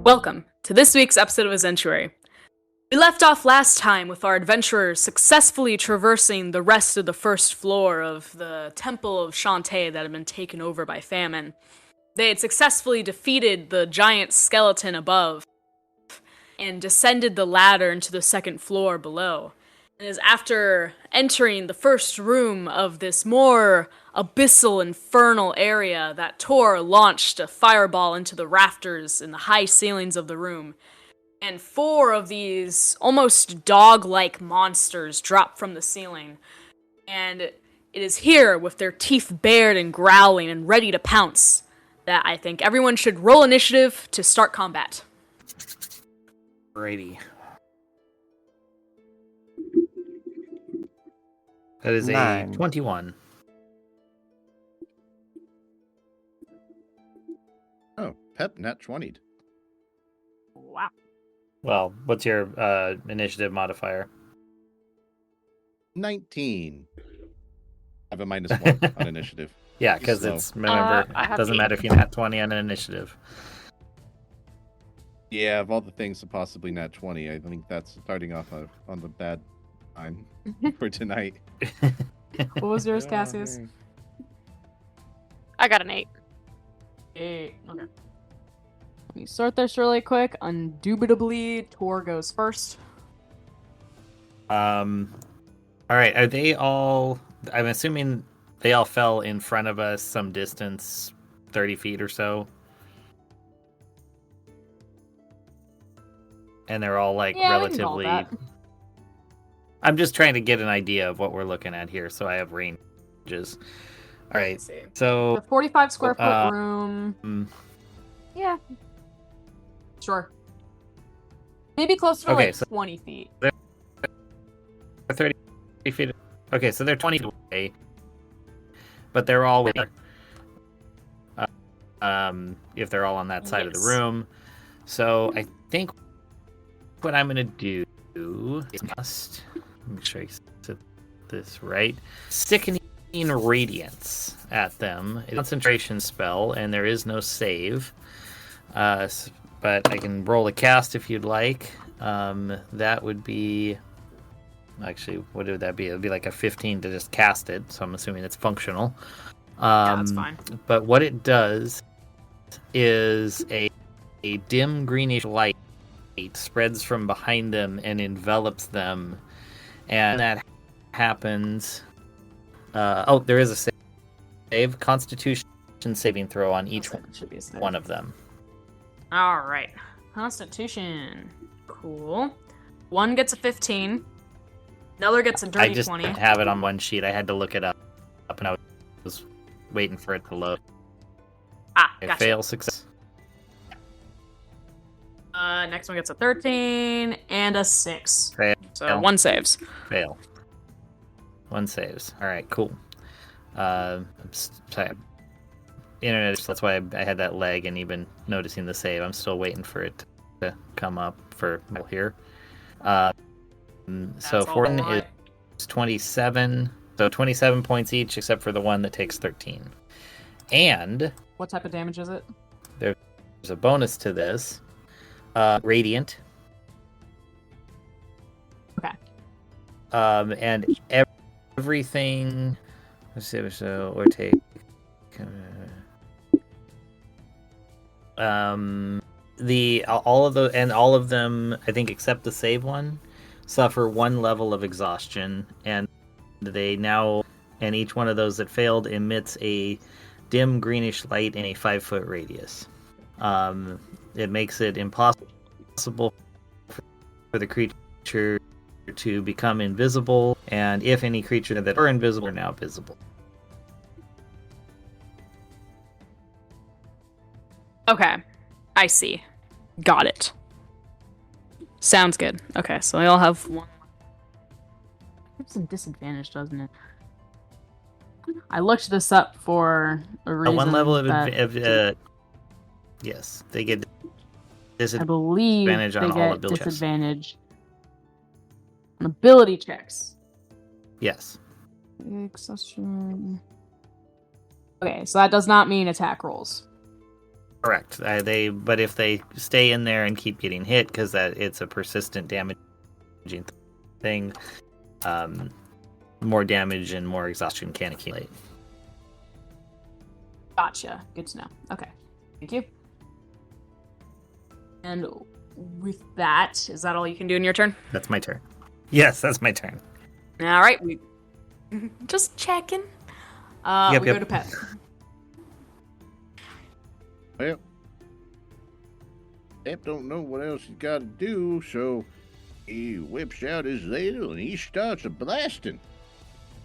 Welcome to this week's episode of Adventuary. We left off last time with our adventurers successfully traversing the rest of the first floor of the Temple of Shantae that had been taken over by famine. They had successfully defeated the giant skeleton above and descended the ladder into the second floor below. And as after entering the first room of this more abyssal, infernal area, that Tor launched a fireball into the rafters in the high ceilings of the room. And 4 of these almost dog-like monsters drop from the ceiling. And it is here, with their teeth bared and growling and ready to pounce, that I think everyone should roll initiative to start combat. Alrighty. That is 9. a 21. Oh, Pep nat 20'd. Wow. Well, what's your initiative modifier? 19. I have a -1 on initiative. Yeah, because Slow. it's, remember, I it have doesn't 8. matter if you nat 20 on an initiative. Yeah, of all the things to possibly nat 20, I think that's starting off on the bad time for tonight. What was yours, Cassius? I got an 8. 8. Okay. Let me sort this really quick. Indubitably, Tor goes first. Alright, are they all... I'm assuming they all fell in front of us some distance, 30 feet or so? And they're all, like, Yeah, we can call relatively... it that. I'm just trying to get an idea of what we're looking at here, so I have ranges. Alright, Let's see. so... The 45 square foot room. Yeah. Sure. Maybe closer to Okay, like so- 20 feet. 30 feet. Okay, so they're 20 feet away, but they're all if they're all on that side of the Yes. room. So I think what I'm gonna do is just make sure I set this right. Sickening radiance at them. It's a concentration spell, and there is no save. But I can roll a cast if you'd like. That would be... Actually, what would that be? It would be like a 15 to just cast it, so I'm assuming it's functional. Yeah, that's fine. But what it does is a dim greenish light spreads from behind them and envelops them. And that happens... there is a save. Constitution saving throw on each Should be a save. one of them. Alright. Constitution. Cool. One gets a 15. Another gets a I dirty just 20. didn't have it on one sheet. I had to look it up, and I was waiting for it to load. Ah, I gotcha. fail success. Next one gets a 13 and a 6. Fail. So one saves. Fail. One saves. All right, cool. Sorry. Internet, that's why I had that lag and even noticing the save. I'm still waiting for it to come up for here. So That's all 4 right. is 27. So 27 points each, except for the one that takes 13. And What type of damage is it? there's a bonus to this. Radiant. Okay. And everything. Let's see. So or take. All of them, I think, except the save one, suffer 1 level of exhaustion, and they now, and each one of those that failed emits a dim greenish light in a 5-foot radius. It makes it impossible for the creature to become invisible, and if any creature that are invisible are now visible. Okay. I see. Got it. Sounds good. Okay, so they all have one. It's a disadvantage, doesn't it? I looked this up for a reason. 1 level of that yes, they get I believe disadvantage they on all get ability checks. disadvantage on ability checks. Yes. Exhaustion. Okay, so that does not mean attack rolls. Correct. But if they stay in there and keep getting hit, because it's a persistent damaging thing, more damage and more exhaustion can accumulate. Gotcha. Good to know. Okay. Thank you. And with that, is that all you can do in your turn? That's my turn. Yes, that's my turn. All right. We just checking. Yep, we yep. go to Pep. Well, Pep don't know what else he's got to do, so he whips out his ladle and he starts a blasting.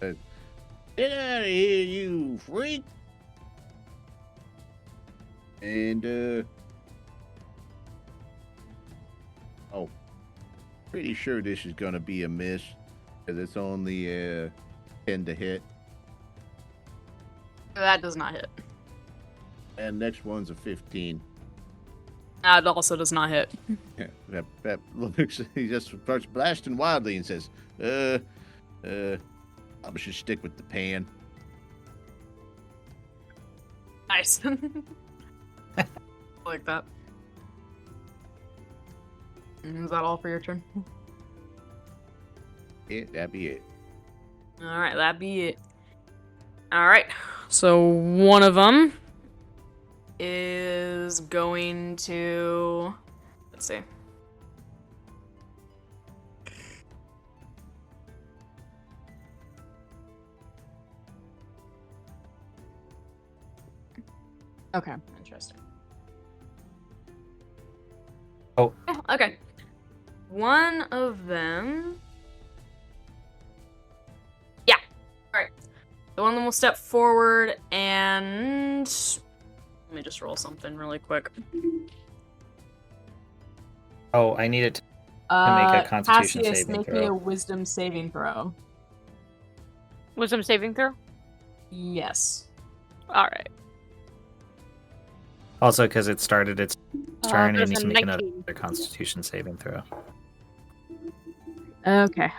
Get out of here, you freak! And, oh, pretty sure this is gonna be a miss, because it's only, 10 to hit. That does not hit. And next one's a 15. That also does not hit. Yeah, Pep looks, he just starts blasting wildly and says, I should stick with the pan. Nice. I like that. Is that all for your turn? Yeah, that'd be it. All right, that be it. All right, so one of them is going to, let's see. Okay, interesting. Oh. Yeah, okay. One of them. Yeah. All right. The one of them will step forward and let me just roll something really quick. Oh, I need it to make a Constitution Cassius, saving make throw. me a Wisdom saving throw. Wisdom saving throw? Yes. Alright. Also, because it started its turn, it there's needs a to make 19. another Constitution saving throw. Okay.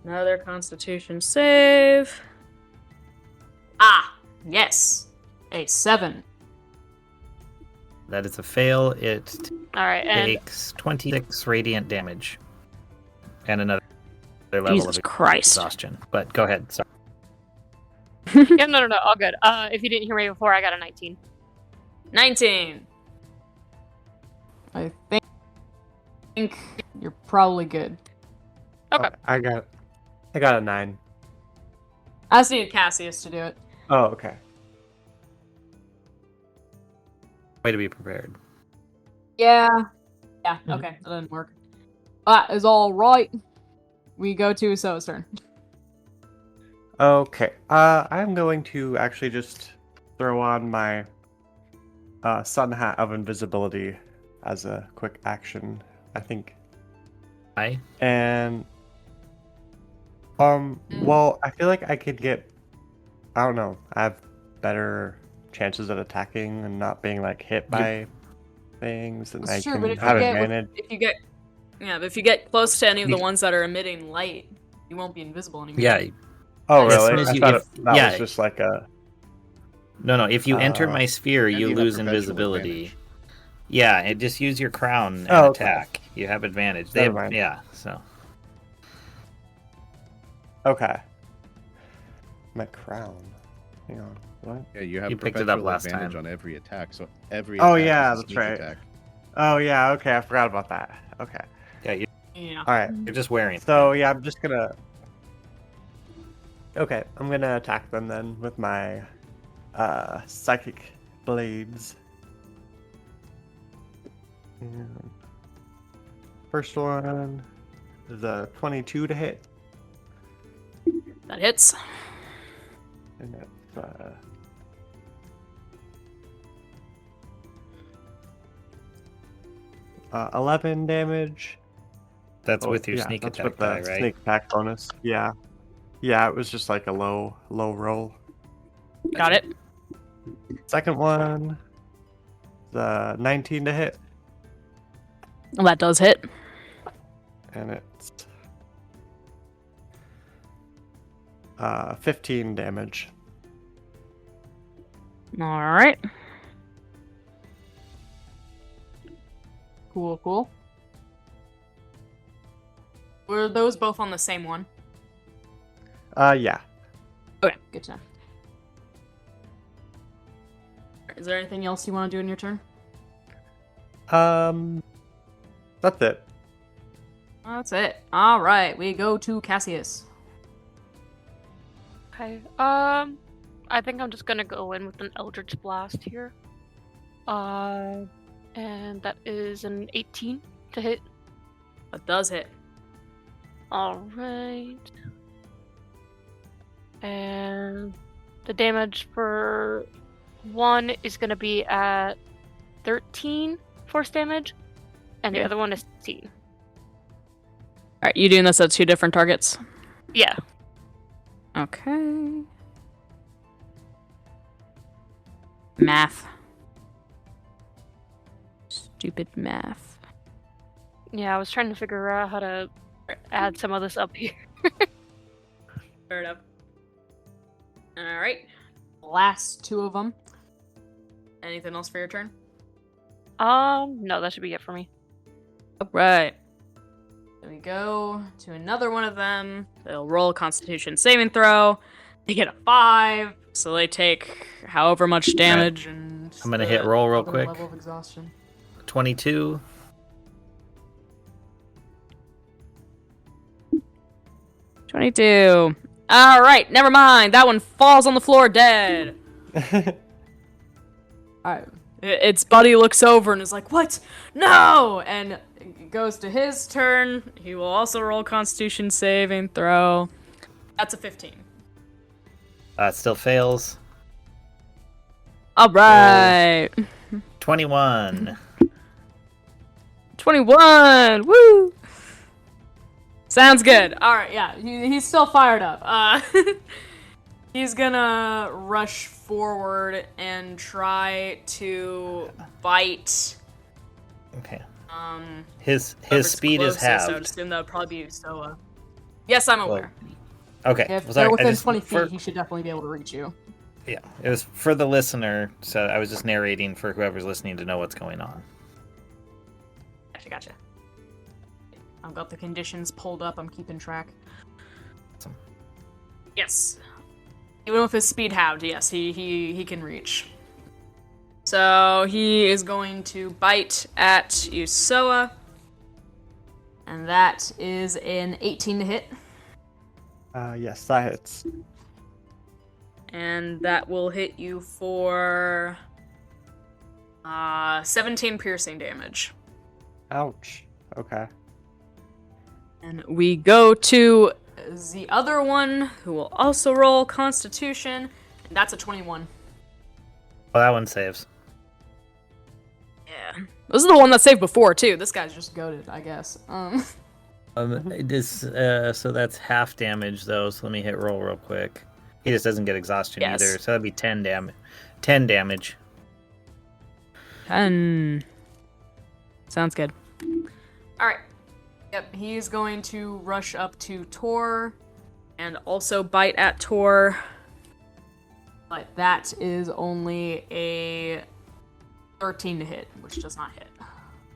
Another Constitution save. Ah, yes. A 7. That is a fail. It Alright, and takes 26 radiant damage. And another level Jesus of Christ. exhaustion. But go ahead. Sorry. yeah, no, all good. If you didn't hear me before, I got a 19. 19. I think you're probably good. Okay. Oh, I got a 9. I just needed Cassius to do it. Oh, okay. Way to be prepared. Yeah. Yeah, okay. That didn't work. That is all right. We go to Soa's turn. Okay. I'm going to actually just throw on my sun hat of invisibility as a quick action, I think. Hi. And well, I feel like I could get, I don't know, I have better chances at attacking and not being like hit by things, and That's I true, but can if have you get advantage. but if you get close to any of the ones that are emitting light, you won't be invisible anymore. Yeah. Oh, as really? soon as I you- thought if- that yeah. was just like a. No. If you enter my sphere, and you you have lose perpetual invisibility. advantage. Yeah, and just use your crown and Oh, okay. attack. You have advantage. They Never have, mind. yeah, so. Okay. My crown. Hang on. What? Yeah, you have You picked it up perpetual last advantage time. on every attack, so every Oh, attack yeah, is a that's sneak right. attack. Oh yeah. Okay, I forgot about that. Okay. Yeah. All right. You're just wearing. So yeah, I'm just gonna. Okay, I'm gonna attack them then with my psychic blades. And first one is a 22 to hit, That hits. and that's 11 damage. That's with your yeah, sneak that's attack with the die, right? sneak attack bonus. Yeah, it was just like a low roll. Got it. Second one, the 19 to hit, Well, that does hit. and it's 15 damage. All right. Cool. Were those both on the same one? Yeah. Okay, good to know. Is there anything else you want to do in your turn? That's it. That's it. All right, we go to Cassius. Okay. I think I'm just gonna go in with an Eldritch Blast here. And that is an 18 to hit. That does hit. All right. And the damage for one is gonna be at 13 force damage, and the Yeah. other one is 16. All right, you doing this at 2 different targets? Yeah. Okay. Math. Stupid math. Yeah, I was trying to figure out how to add some of this up here. Fair enough. All right. Last 2 of them. Anything else for your turn? No, that should be it for me. All right. Then we go to another one of them. They'll roll a Constitution saving throw. They get a 5, so they take however much damage. And I'm gonna hit roll real quick. Level of exhaustion. 22. 22. All right, never mind. That one falls on the floor dead. Alright. Its buddy looks over and is like, "What? No!" And it goes to his turn. He will also roll Constitution saving throw. That's a 15. Still fails. All right. 21. 21. Woo! Sounds good. All right, yeah. He's still fired up. He's gonna rush forward and try to bite. Okay. His His speed is I would halved. assume that would probably be Soa. Yes, I'm aware. Okay. If well, they're sorry, I within just- 20 feet, for- he should definitely be able to reach you. Yeah, it was for the listener, so I was just narrating for whoever's listening to know what's going on. Gotcha. I've got the conditions pulled up. I'm keeping track. Awesome. Yes. Even with his speed halved, yes, he can reach. So he is going to bite at Usoa. And that is an 18 to hit. Yes, that hits. And that will hit you for 17 piercing damage. Ouch. Okay. And we go to the other one, who will also roll Constitution, and that's a 21. Well, that one saves. Yeah. This is the one that saved before, too. This guy's just goated, I guess. So that's half damage though. So let me hit roll real quick. He just doesn't get exhaustion Yes. either. So that'd be 10 damage. 10 damage. 10. Sounds good. Alright. Yep, he's going to rush up to Tor and also bite at Tor. But that is only a 13 to hit, which does not hit.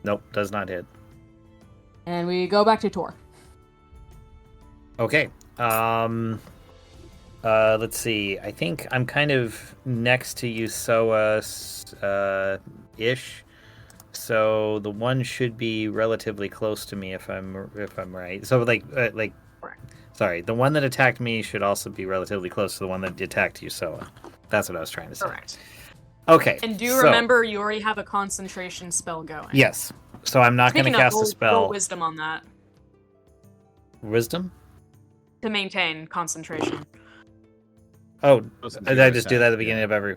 Nope, does not hit. And we go back to Tor. Okay. Let's see. I think I'm kind of next to Yusoa ish. So the one should be relatively close to me if I'm right. So like sorry, the one that attacked me should also be relatively close to the one that attacked Yusoa. That's what I was trying to say. Correct. Okay. And do remember you already have a concentration spell going. Yes. So I'm not going to Speaking of, cast a roll spell. wisdom on that Wisdom? to maintain concentration. Oh, Listen, did you I gotta just do that at the attack, beginning yeah. of every?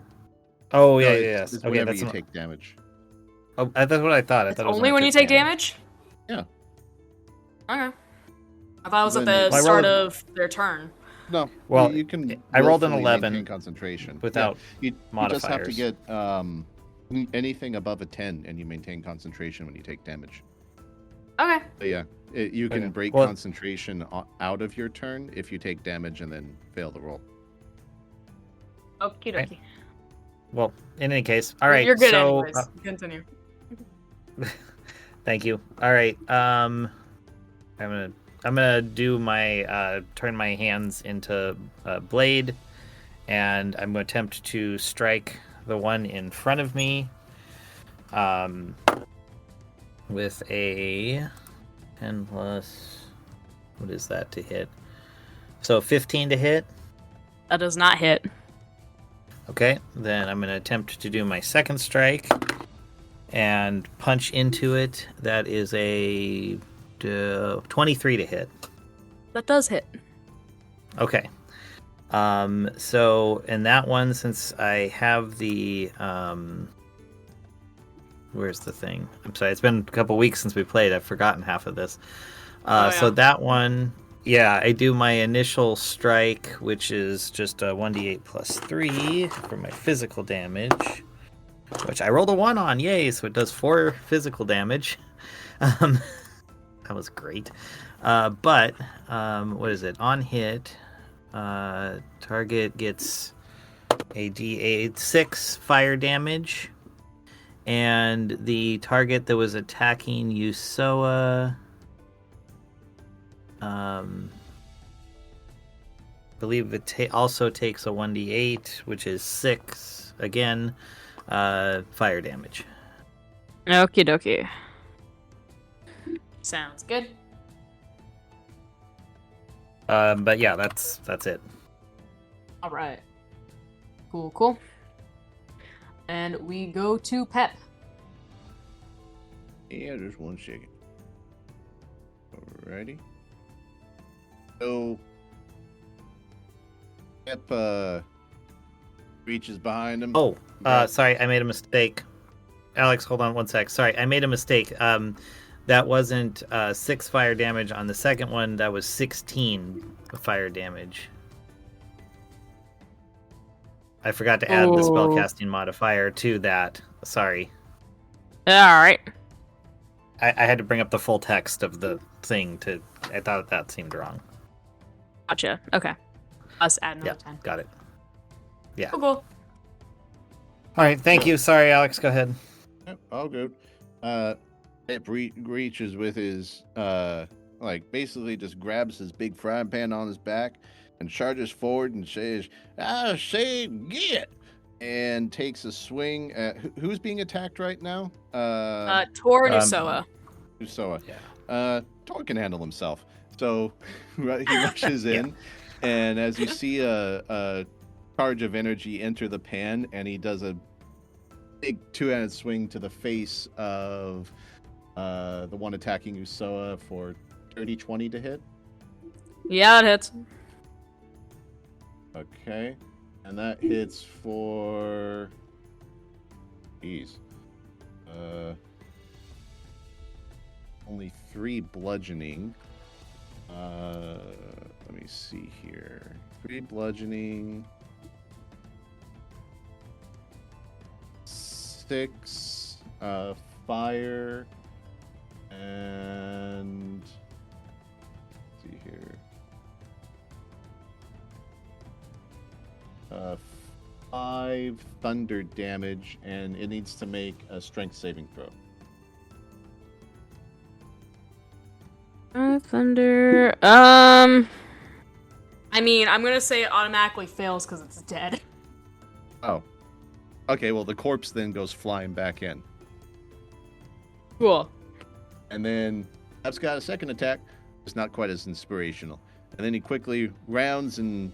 Oh yeah, No, yeah, it's- yes. it's Okay, whenever that's you not... take damage. Oh, that's what I thought. I It's thought it was only when you take damage? Yeah. Okay. I thought it was at Then the I start rolled- of their turn. No, Well, you can. I rolled an willfully 11 maintain concentration without Yeah, you just have to modifiers. get anything above a 10, and you maintain concentration when you take damage. Okay. But yeah, you can Okay. break Well- concentration out of your turn if you take damage and then fail the roll. Okie Right. dokie. Well, in any case, all right. You're good so, anyways. Continue. Thank you. All right. I'm gonna do my turn my hands into blade, and I'm gonna attempt to strike the one in front of me. With a 10 plus. What is that to hit? So 15 to hit. That does not hit. Okay, then I'm gonna attempt to do my second strike and punch into it. That is a 23 to hit. That does hit. Okay. So in that one, since I have the where's the thing? I'm sorry, it's been a couple weeks since we played. I've forgotten half of this. So that one, yeah, I do my initial strike, which is just a 1d8 plus 3 for my physical damage, which I rolled a 1 on. Yay! So it does 4 physical damage. That was great. But what is it? On hit, target gets a d8 6 fire damage, and the target that was attacking Yusoa, believe it also takes a 1d8, which is 6 again, fire damage. Okie dokie. Sounds good. But yeah, that's it. All right. Cool. And we go to Pep. Yeah, just 1 second. Alrighty. So, Pep reaches behind him. Oh, sorry, I made a mistake. Alex, hold on 1 sec. Sorry, I made a mistake. That wasn't 6 fire damage on the second one. That was 16 fire damage. I forgot to add the spellcasting modifier to that. Sorry. All right. I had to bring up the full text of the thing to. I thought that seemed wrong. Gotcha. Okay. Us add another 10. Got it. Yeah. Cool. All right. Thank you. Sorry, Alex. Go ahead. Yep, all good. Pep reaches with his basically just grabs his big frying pan on his back and charges forward and says, "I say get," and takes a swing at who's being attacked right now. Tor Nusoa. Usoa. Yeah. Tor can handle himself, so he rushes in, and as you see a charge of energy enter the pan, and he does a big two-handed swing to the face of the one attacking Usoa for 30-20 to hit. Yeah, it hits. Okay. And that hits for... Jeez. Only 3 bludgeoning. Let me see here. 3 bludgeoning. 6 fire. And... Let's see here. 5 thunder damage, and it needs to make a strength saving throw. Thunder. I mean, I'm gonna say it automatically fails because it's dead. Oh. Okay, well, the corpse then goes flying back in. Cool. And then I've got a second attack. It's not quite as inspirational. And then he quickly rounds and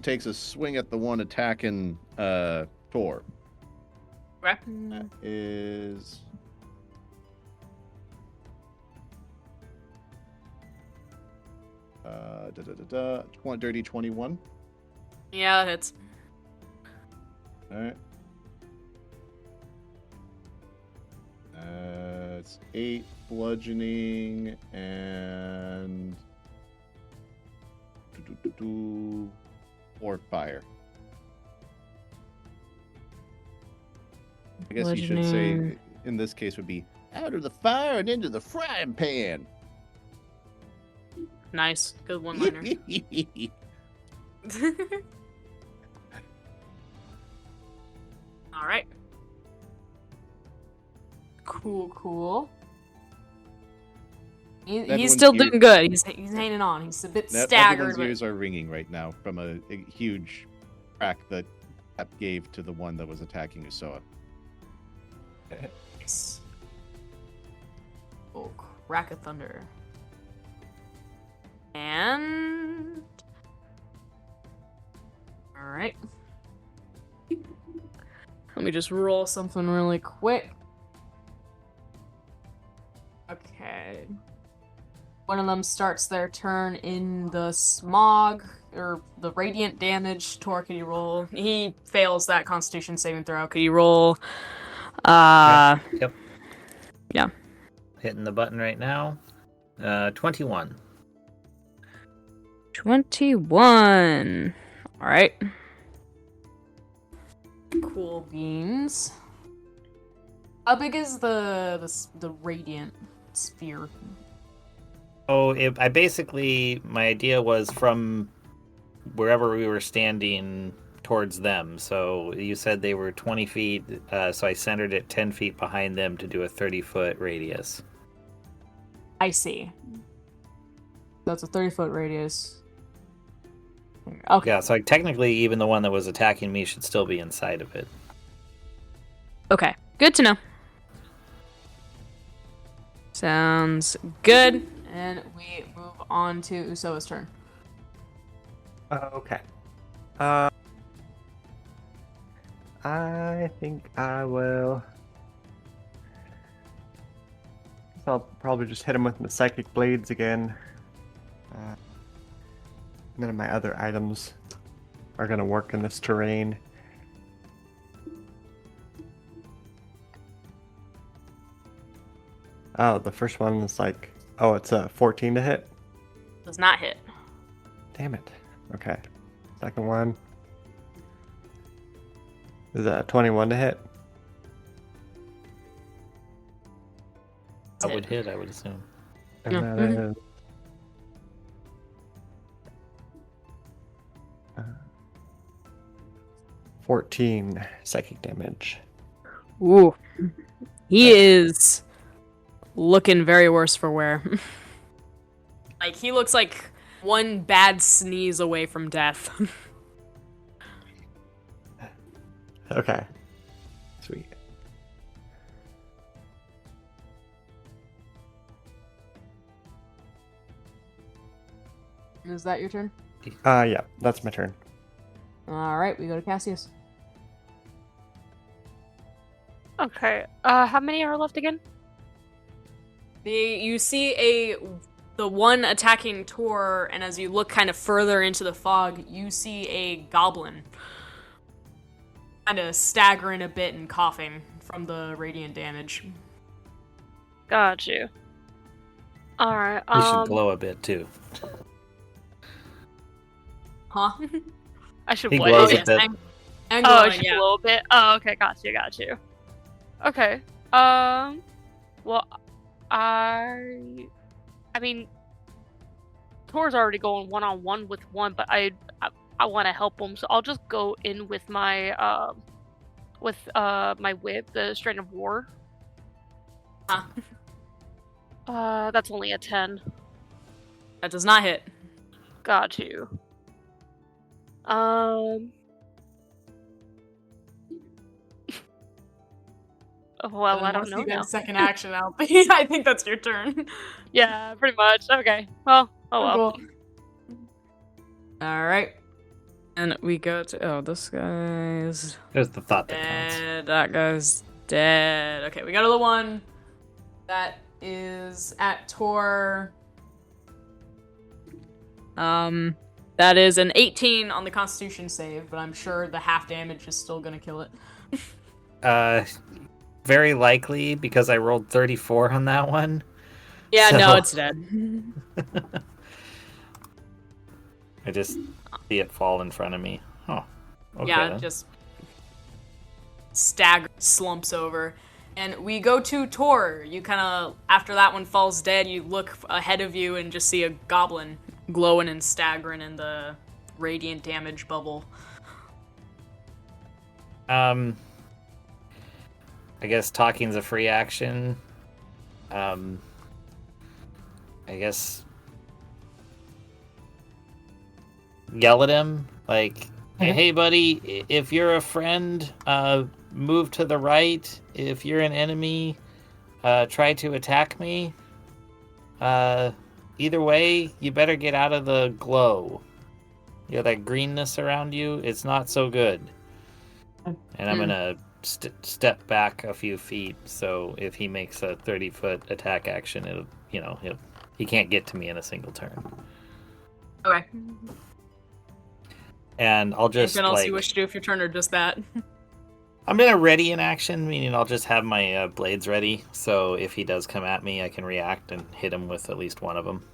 takes a swing at the one attacking Tor. Okay. That is... dirty 21. Yeah, that hits. Alright. It's 8 bludgeoning and 4 fire. I guess you should say, in this case, would be out of the fire and into the frying pan. Nice. Good one-liner. All right. Cool. He's Everyone's still ear- doing good. He's hanging on. He's a bit staggered. Everyone's But... ears are ringing right now from a huge crack that Cap gave to the one that was attacking Usoa. Nice. Oh, crack of thunder. And... Alright. Let me just roll something really quick. Okay. One of them starts their turn in the smog, or the radiant damage. Tor, can you roll? He fails that constitution saving throw. Could you roll? Yep. Yeah. Hitting the button right now. 21. 21. Alright. Cool beans. How big is the radiant sphere? Oh, my idea was from wherever we were standing towards them. So you said they were 20 feet, so I centered it 10 feet behind them to do a 30-foot radius. I see. That's a 30-foot radius. Okay. Yeah, so technically even the one that was attacking me should still be inside of it. Okay. Good to know. Sounds good. And we move on to Usoa's turn. Okay. I think I will. I'll probably just hit him with the psychic blades again. None of my other items are gonna work in this terrain. Oh, the first one is like, oh, it's a 14 to hit. Does not hit. Damn it. Okay. Second one is a 21 to hit. That would hit, I would assume. And Mhm. then 14 psychic damage. Ooh. He is looking very worse for wear. Like, he looks like one bad sneeze away from death. Okay. Sweet. Is that your turn? Yeah, that's my turn. Alright, we go to Cassius. Okay. How many are left again? You see the one attacking Tor, and as you look kind of further into the fog, you see a goblin. Kind of staggering a bit and coughing from the radiant damage. Got you. Alright, We should glow a bit too. Huh? I should He what? glows Oh, a yes, bit. I'm Oh, I glowing, should yeah. glow a bit. Oh, okay, got you. Okay. Well, I mean, Tor's already going one-on-one with one, but I want to help him, so I'll just go in with my my whip, the Strain of War. Huh. That's only a 10. That does not hit. Got you. Well, I don't know now. Second action, I think that's your turn. Yeah, pretty much. Okay. Well, oh well. Cool. Alright. And we go to... Oh, this guy's There's the thought that counts. dead. That guy's dead. Okay, we go to the one that is at Tor. That is an 18 on the Constitution save, but I'm sure the half damage is still gonna kill it. Very likely, because I rolled 34 on that one. Yeah, So- no, it's dead. I just see it fall in front of me. Oh, okay. Yeah, then. just slumps over. And we go to Tor. You kind of, after that one falls dead, you look ahead of you and just see a goblin glowing and staggering in the radiant damage bubble. I guess talking's a free action. I guess, yell at him like, "Hey, buddy, if you're a friend, move to the right. If you're an enemy, try to attack me. Either way, you better get out of the glow. You know, that greenness around you, it's not so good." And I'm gonna step back a few feet, so if he makes a 30-foot attack action, he can't get to me in a single turn. Okay. And I'll just Anything else you wish to do if your turn, or just that? I'm gonna ready in action, meaning I'll just have my blades ready, so if he does come at me, I can react and hit him with at least one of them.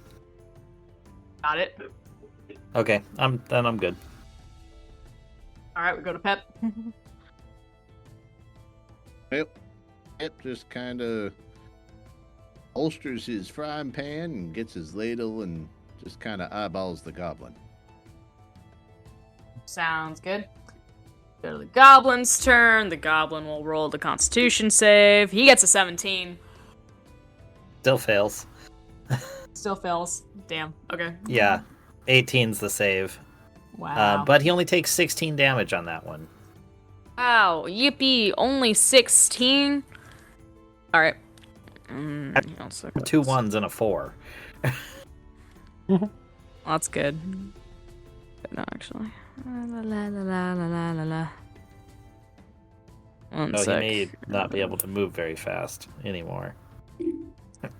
Got it. Okay, I'm good. All right, we go to Pep. Pep just kind of holsters his frying pan and gets his ladle and just kind of eyeballs the goblin. Sounds good. Go to the goblin's turn. The goblin will roll the Constitution save. He gets a 17. Still fails. Still fails. Damn. Okay. Yeah, 18's the save. Wow. But he only takes 16 damage on that one. Wow. Yippee. Only 16. All right. Two ones and a 4. That's good. No, actually. One So sec. he may not be able to move very fast anymore.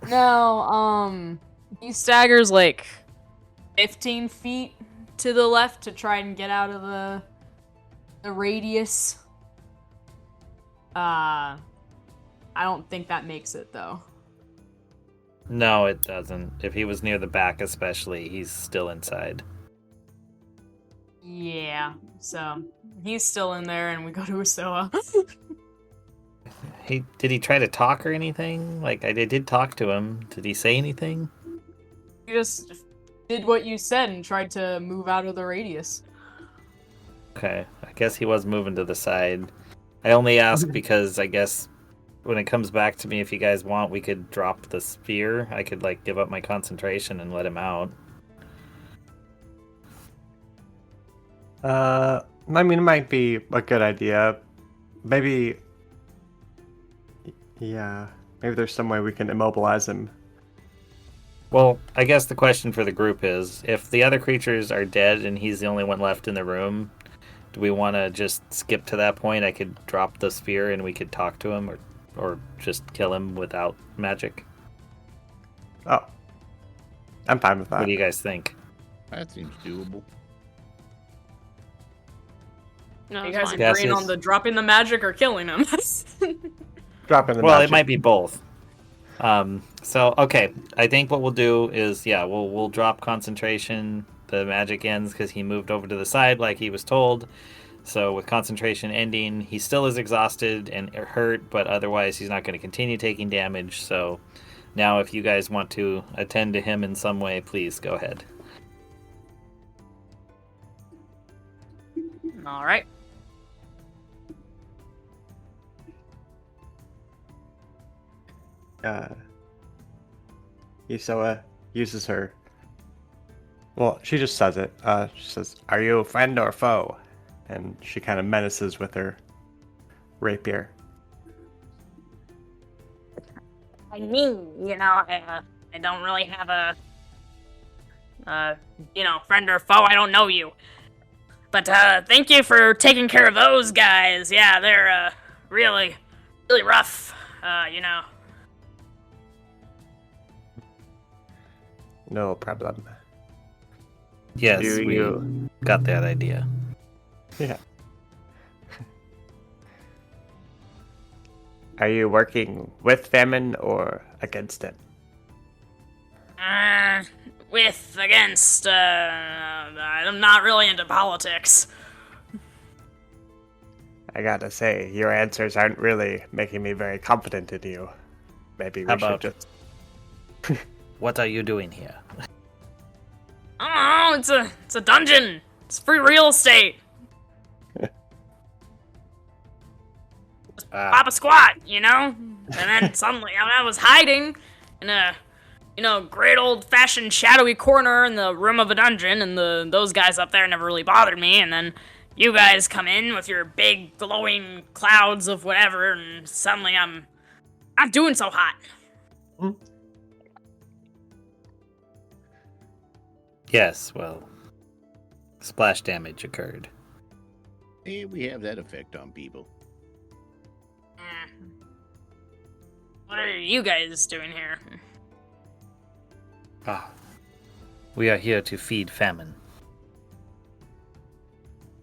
No, he staggers like 15 feet to the left to try and get out of the radius. I don't think that makes it though. No, it doesn't. If he was near the back especially, he's still inside. Yeah, so he's still in there, and we go to Usoa. Did he try to talk or anything? Like, I did talk to him. Did he say anything? He just did what you said and tried to move out of the radius. Okay, I guess he was moving to the side. I only ask because I guess when it comes back to me, if you guys want, we could drop the spear. I could, like, give up my concentration and let him out. I mean, it might be a good idea. Maybe, yeah, maybe there's some way we can immobilize him. Well, I guess the question for the group is, if the other creatures are dead and he's the only one left in the room, do we want to just skip to that point? I could drop the spear and we could talk to him, or just kill him without magic. Oh, I'm fine with that. What do you guys think? That seems doable. No, Are you it's guys fine. Yes, agreeing yes. on the dropping the magic or killing him? Dropping the Well, magic. it might be both. So okay, I think what we'll do is, we'll drop concentration. The magic ends because he moved over to the side like he was told. So with concentration ending, he still is exhausted and hurt, but otherwise he's not going to continue taking damage. So now if you guys want to attend to him in some way, please go ahead. All right. Usoa uses her. Well, she just says it. She says, "Are you a friend or foe?" And she kind of menaces with her rapier. I mean, I don't really have a, friend or foe. I don't know you. But, thank you for taking care of those guys. Yeah, they're, really, really rough, No problem. Yes, Do we you- got that idea. Yeah. Are you working with famine or against it? against, I'm not really into politics. I gotta say, your answers aren't really making me very confident in you. Maybe we How should about- just... What are you doing here? I don't know, it's a dungeon. It's free real estate. Pop a squat, And then suddenly I was hiding in a great old-fashioned shadowy corner in the room of a dungeon, and those guys up there never really bothered me, and then you guys come in with your big glowing clouds of whatever, and suddenly I'm not doing so hot. Yes, well, splash damage occurred. Yeah, we have that effect on people. What are you guys doing here? We are here to feed famine.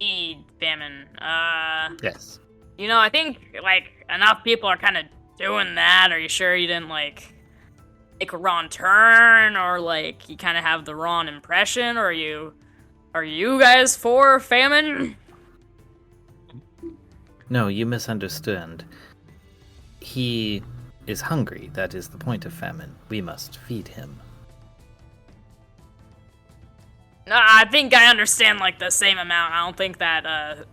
Feed famine. Yes. I think, enough people are kind of doing that. Are you sure you didn't, make a wrong turn? Or, you kind of have the wrong impression? Or are you guys for famine? No, you misunderstood. He is hungry. That is the point of famine. We must feed him. No, I think I understand, the same amount. I don't think that,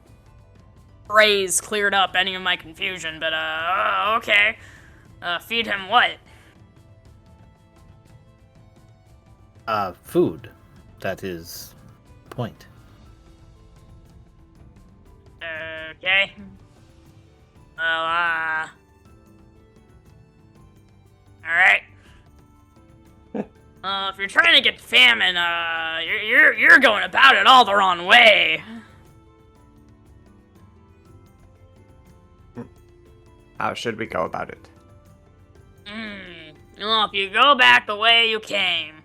phrase cleared up any of my confusion, but, okay. Feed him what? Food. That is the point. Okay. Well, alright. If you're trying to get famine, you're going about it all the wrong way. How should we go about it? Well, if you go back the way you came,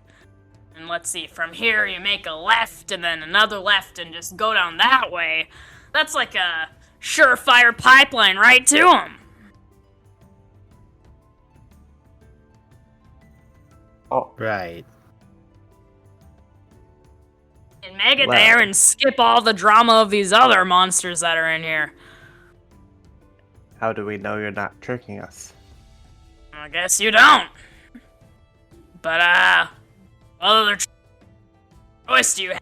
and let's see, from here you make a left, and then another left, and just go down that way, that's like a surefire pipeline right to him. Oh, Right. And make it Well. there and skip all the drama of these other monsters that are in here. how do we know you're not tricking us? I guess you don't. But, what other choice do you have?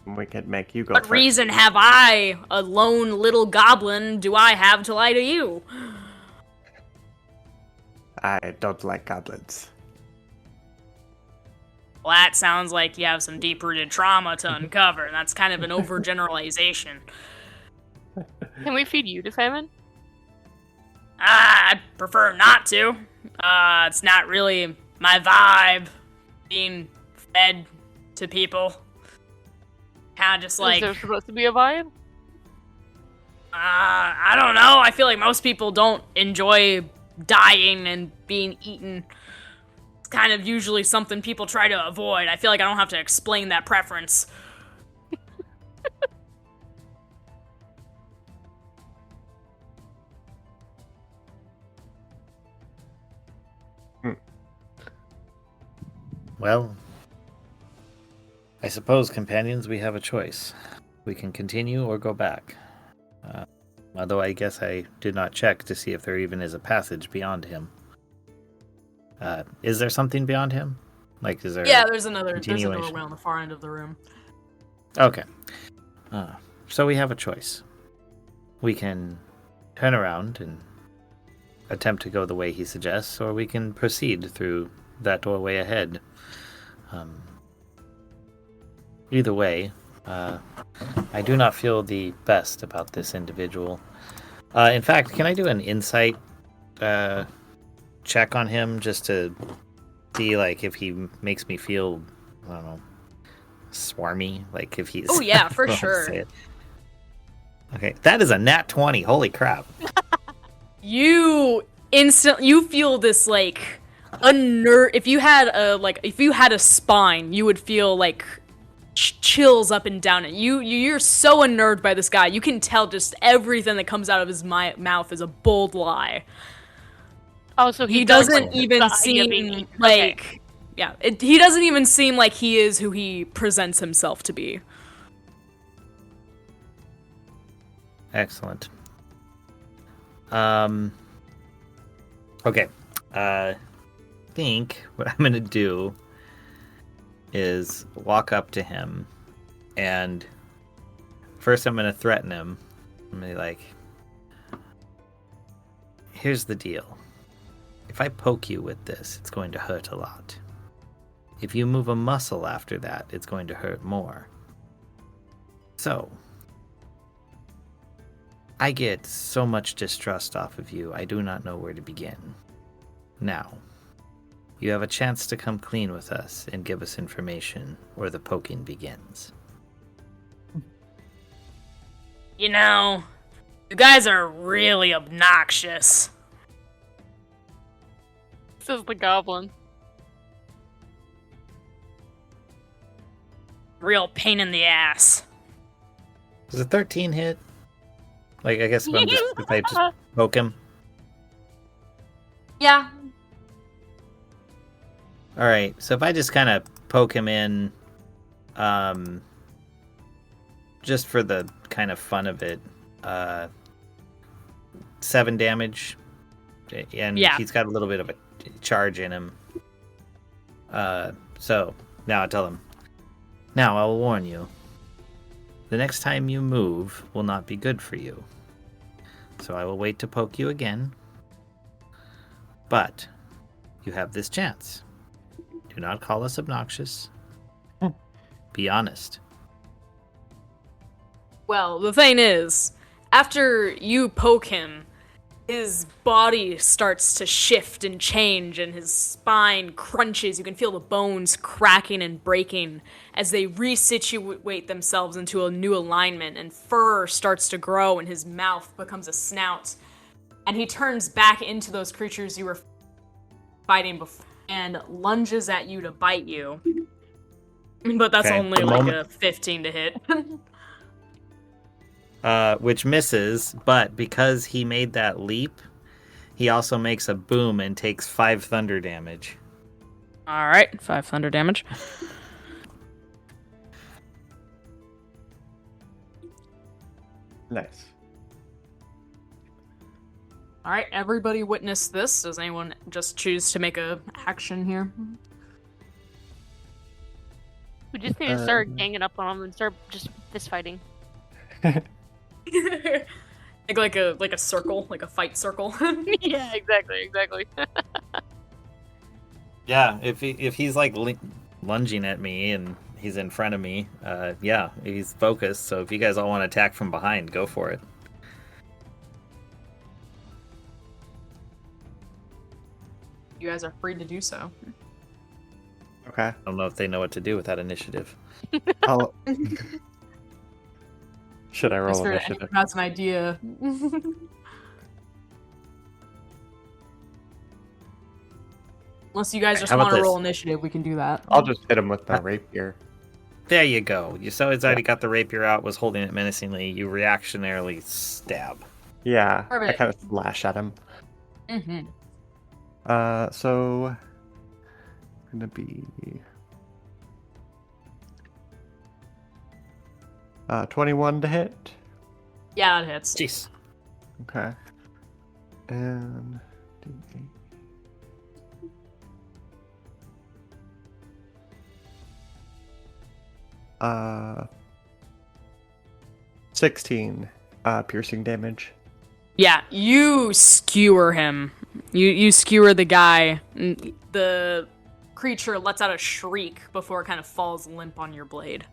We could make you go What first. reason have I, a lone little goblin, do I have to lie to you? I don't like goblins. Well, that sounds like you have some deep-rooted trauma to uncover. That's kind of an overgeneralization. Can we feed you to famine? I'd prefer not to. It's not really my vibe, being fed to people. Kinda just Is there supposed to be a vibe? I don't know. I feel like most people don't enjoy dying and being eaten. It's kind of usually something people try to avoid. I feel like I don't have to explain that preference. Well, I suppose, companions, we have a choice. We can continue or go back. Although I guess I did not check to see if there even is a passage beyond him. Is there something beyond him? Is there? Yeah, there's a continuation? doorway on the far end of the room. Okay. So we have a choice. We can turn around and attempt to go the way he suggests, or we can proceed through that doorway ahead. Either way, I do not feel the best about this individual. In fact, can I do an insight check on him just to see if he makes me feel, I don't know, swarmy? If he's... Oh yeah, for I don't know how to sure. say it. Okay, that is a nat 20. Holy crap. You feel this if you had a spine, you would feel chills up and down it. You're so unnerved by this guy. You can tell just everything that comes out of his mouth is a bold lie. Oh, so He does doesn't like even the idea of seem being- like okay. yeah. He doesn't even seem like he is who he presents himself to be. Excellent. Okay. I think what I'm gonna do is walk up to him, and first I'm gonna threaten him. I'm gonna be like, "Here's the deal. if I poke you with this, it's going to hurt a lot. If you move a muscle after that, it's going to hurt more. So, I get so much distrust off of you, I do not know where to begin. Now, you have a chance to come clean with us and give us information, or the poking begins. You know, you guys are really obnoxious. Says the goblin. Real pain in the ass. Does a 13 hit? Like, I guess if I just poke him. Yeah. Alright, so if I just kind of poke him in, just for the kind of fun of it, 7 damage, and Yeah. he's got a little bit of a charge in him. So, now I tell him, now I will warn you, the next time you move will not be good for you. So I will wait to poke you again, but you have this chance. Do not call us obnoxious. Be honest. Well, the thing is, after you poke him, his body starts to shift and change, and his spine crunches. You can feel the bones cracking and breaking as they resituate themselves into a new alignment, and fur starts to grow, and his mouth becomes a snout. And he turns back into those creatures you were fighting before and lunges at you to bite you. But that's Okay, only the like moment- a 15 to hit. Which misses, but because he made that leap, he also makes a boom and takes 5 thunder damage. Alright, 5 thunder damage. Nice. Alright, everybody witness this. Does anyone just choose to make a action here? We just need to start ganging up on them and start just fist fighting. like a circle, like a fight circle. Yeah, exactly. Yeah, if he's like lunging at me and he's in front of me, yeah, he's focused. So if you guys all want to attack from behind, go for it. You guys are free to do so. Okay. I don't know if they know what to do with that initiative. I'll... Should I Just roll for initiative? anyone who has an idea. Unless you guys just How about want to this? roll initiative, we can do that. I'll just hit him with my rapier. There you go. You saw he's already got the rapier out, was holding it menacingly. You reactionarily stab. Yeah, I Perfect. kind of slash at him. Mm-hmm. So gonna be 21 to hit. Yeah, it hits. Jeez. Okay. And D8. 16 piercing damage. Yeah, you skewer him. You skewer the guy. The creature lets out a shriek before it kind of falls limp on your blade.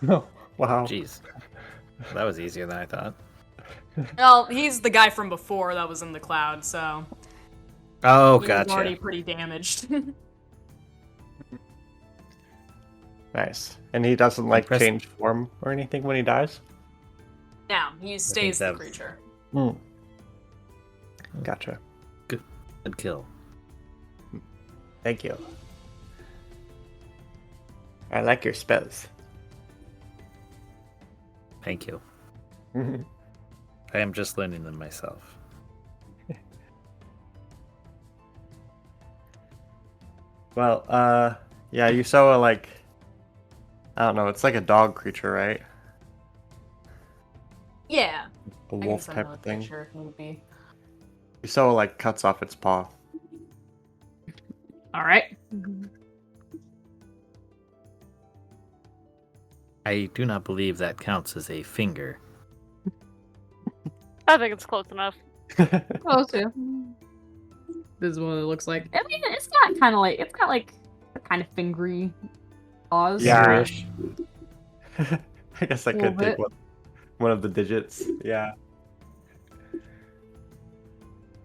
Oh, wow. Jeez. That was easier than I thought. Well, he's the guy from before that was in the cloud, so Oh, he was gotcha. already pretty damaged. Nice. And he doesn't like Impressive. change form or anything when he dies? Now, he stays the that- creature. Hmm. Gotcha. Good kill. Thank you. I like your spells. Thank you. I am just learning them myself. Well, yeah, you saw like, I don't know, it's like a dog creature, right? Yeah. A I can wolf send type another of thing. picture if need be. You saw like cuts off its paw. Alright. I do not believe that counts as a finger. I think it's close enough. Oh, too. This is what it looks like. I mean, it's got kind of like a kind of fingery paws. Yeah. Irish. I guess I A little could take bit. one of the digits. Yeah.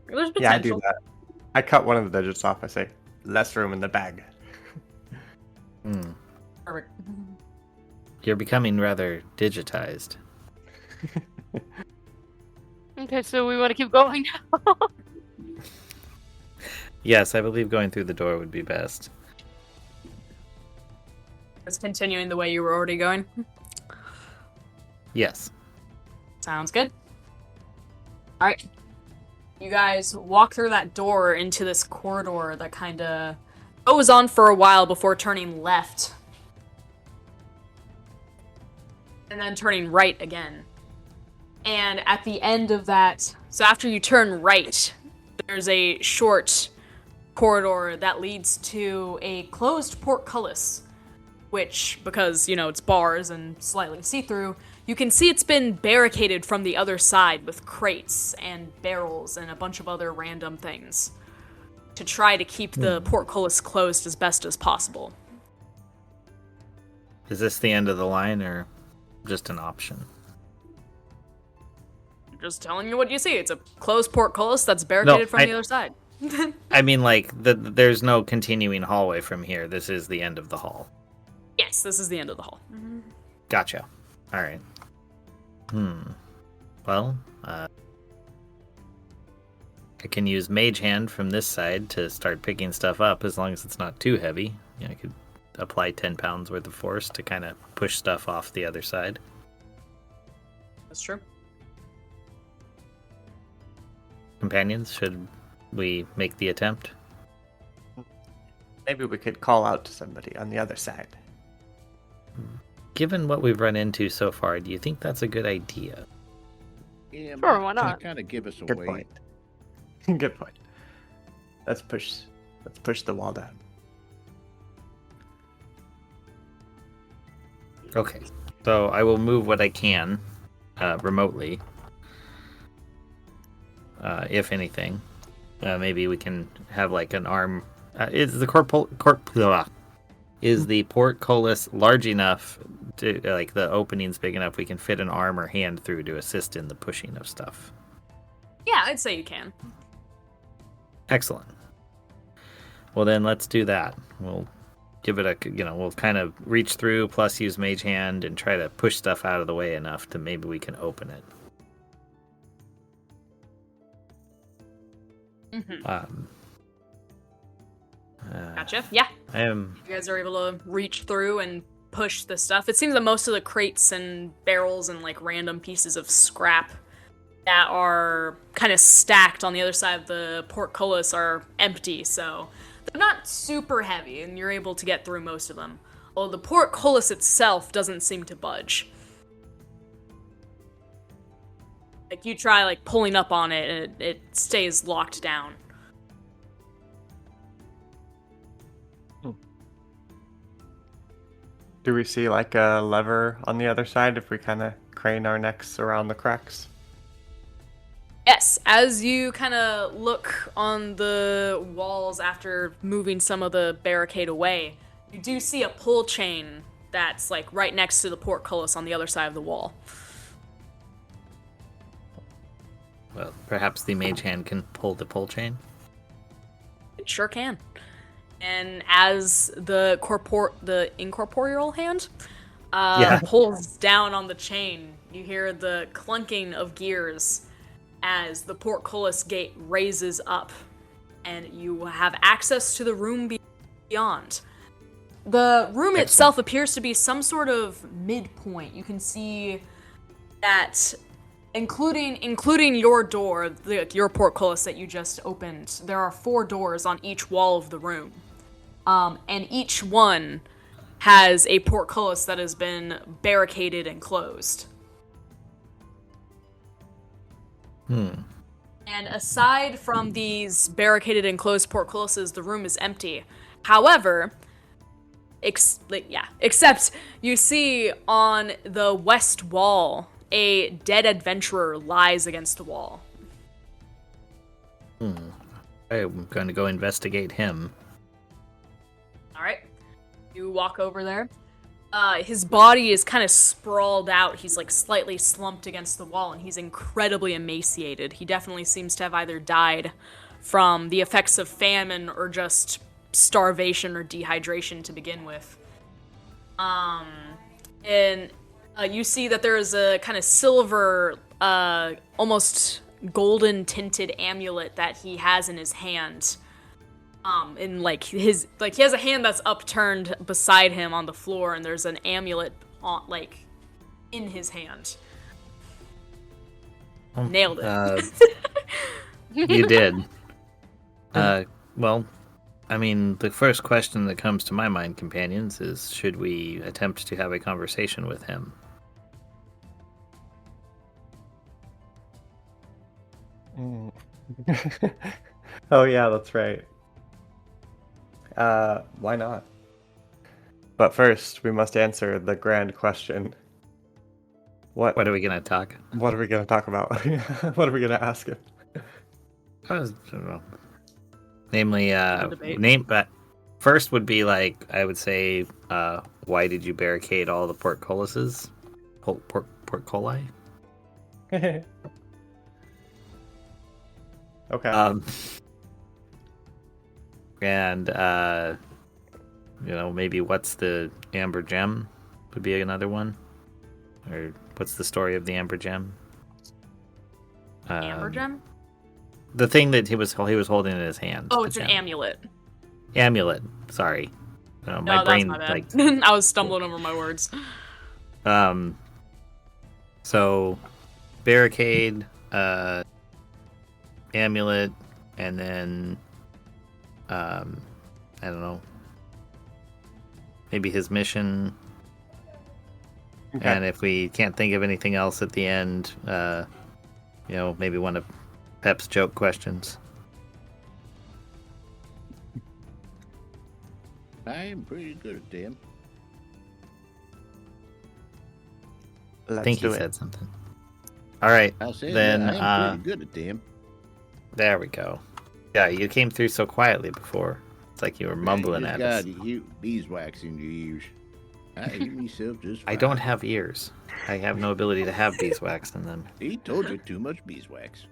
There's Yeah, I potential. do that. I cut one of the digits off. I say, less room in the bag. Hmm. Perfect. You're becoming rather digitized. Okay, so we want to keep going now. Yes, I believe going through the door would be best. Just continuing the way you were already going. Yes. Sounds good. All right. You guys walk through that door into this corridor that kind of goes on for a while before turning left. And then turning right again. And at the end of that, so after you turn right, there's a short corridor that leads to a closed portcullis, which, because, it's bars and slightly see-through, you can see it's been barricaded from the other side with crates and barrels and a bunch of other random things to try to keep the portcullis closed as best as possible. Is this the end of the line or just an option? Just telling you what you see. It's a closed portcullis that's barricaded from the other side. I mean, like, there's no continuing hallway from here. This is the end of the hall. Yes, this is the end of the hall. Gotcha. All right. Well, I can use Mage Hand from this side to start picking stuff up as long as it's not too heavy. I could apply 10 pounds worth of force to kind of push stuff off the other side. That's true. Companions, should we make the attempt? Maybe we could call out to somebody on the other side. Given what we've run into so far, do you think that's a good idea? Yeah, Sure, why not? Kind of give us Good away. point. Good point. Let's push the wall down. Okay, so I will move what I can remotely, if anything. Maybe we can have like an arm. Is the is the portcullis large enough to, like, the opening's big enough we can fit an arm or hand through to assist in the pushing of stuff? Yeah, I'd say you can. Excellent. Well, then let's do that. We'll give it we'll kind of reach through, plus use Mage Hand and try to push stuff out of the way enough to maybe we can open it. Gotcha. Yeah. I am. You guys are able to reach through and push the stuff. It seems that most of the crates and barrels and like random pieces of scrap that are kind of stacked on the other side of the portcullis are empty, so they're not super heavy, and you're able to get through most of them. Although the portcullis itself doesn't seem to budge. Like, you try, like, pulling up on it, and it stays locked down. Do we see like a lever on the other side if we kind of crane our necks around the cracks? Yes, as you kind of look on the walls after moving some of the barricade away, you do see a pull chain that's, like, right next to the portcullis on the other side of the wall. Well, perhaps the Mage Hand can pull the pull chain. It sure can. And as the incorporeal hand pulls down on the chain, you hear the clunking of gears as the portcullis gate raises up, and you have access to the room beyond. The room itself appears to be some sort of midpoint. You can see that, including your door, your portcullis that you just opened, there are 4 doors on each wall of the room. And each one has a portcullis that has been barricaded and closed. And aside from these barricaded and closed portcullises, the room is empty. However, except you see on the west wall, a dead adventurer lies against the wall. I'm going to go investigate him. All right. You walk over there. His body is kind of sprawled out. He's like slightly slumped against the wall, and he's incredibly emaciated. He definitely seems to have either died from the effects of famine or just starvation or dehydration to begin with. And you see that there is a kind of silver, almost golden tinted amulet that he has in his hand. In he has a hand that's upturned beside him on the floor, and there's an amulet in his hand. Nailed it. You did. Well, I mean, the first question that comes to my mind, companions, is should we attempt to have a conversation with him? Oh yeah, that's right. Why not? But first, we must answer the grand question. What What are we gonna talk? What are we going to talk about? What are we going to ask him? I don't know. Namely, debate. but first would be I would say, why did you barricade all the portcullises? Portculli? Okay. And maybe what's the amber gem would be another one, or what's the story of the amber gem? Amber gem? The thing that he was holding in his hand. Oh, it's the an gem. amulet. Amulet. Sorry, my No, brain that's my bad. I was stumbling over my words. So barricade, amulet, and then I don't know, maybe his mission. Okay. And if we can't think of anything else at the end, maybe one of Pep's joke questions. I am pretty good at them. Let's I think do he it. said something. All right, I said then. that I am pretty good at them. There we go. Yeah, you came through so quietly before. It's like you were mumbling you at just us. got beeswax in your ears. I hear myself just I fine. don't have ears. I have no ability to have beeswax in them. He told you too much beeswax.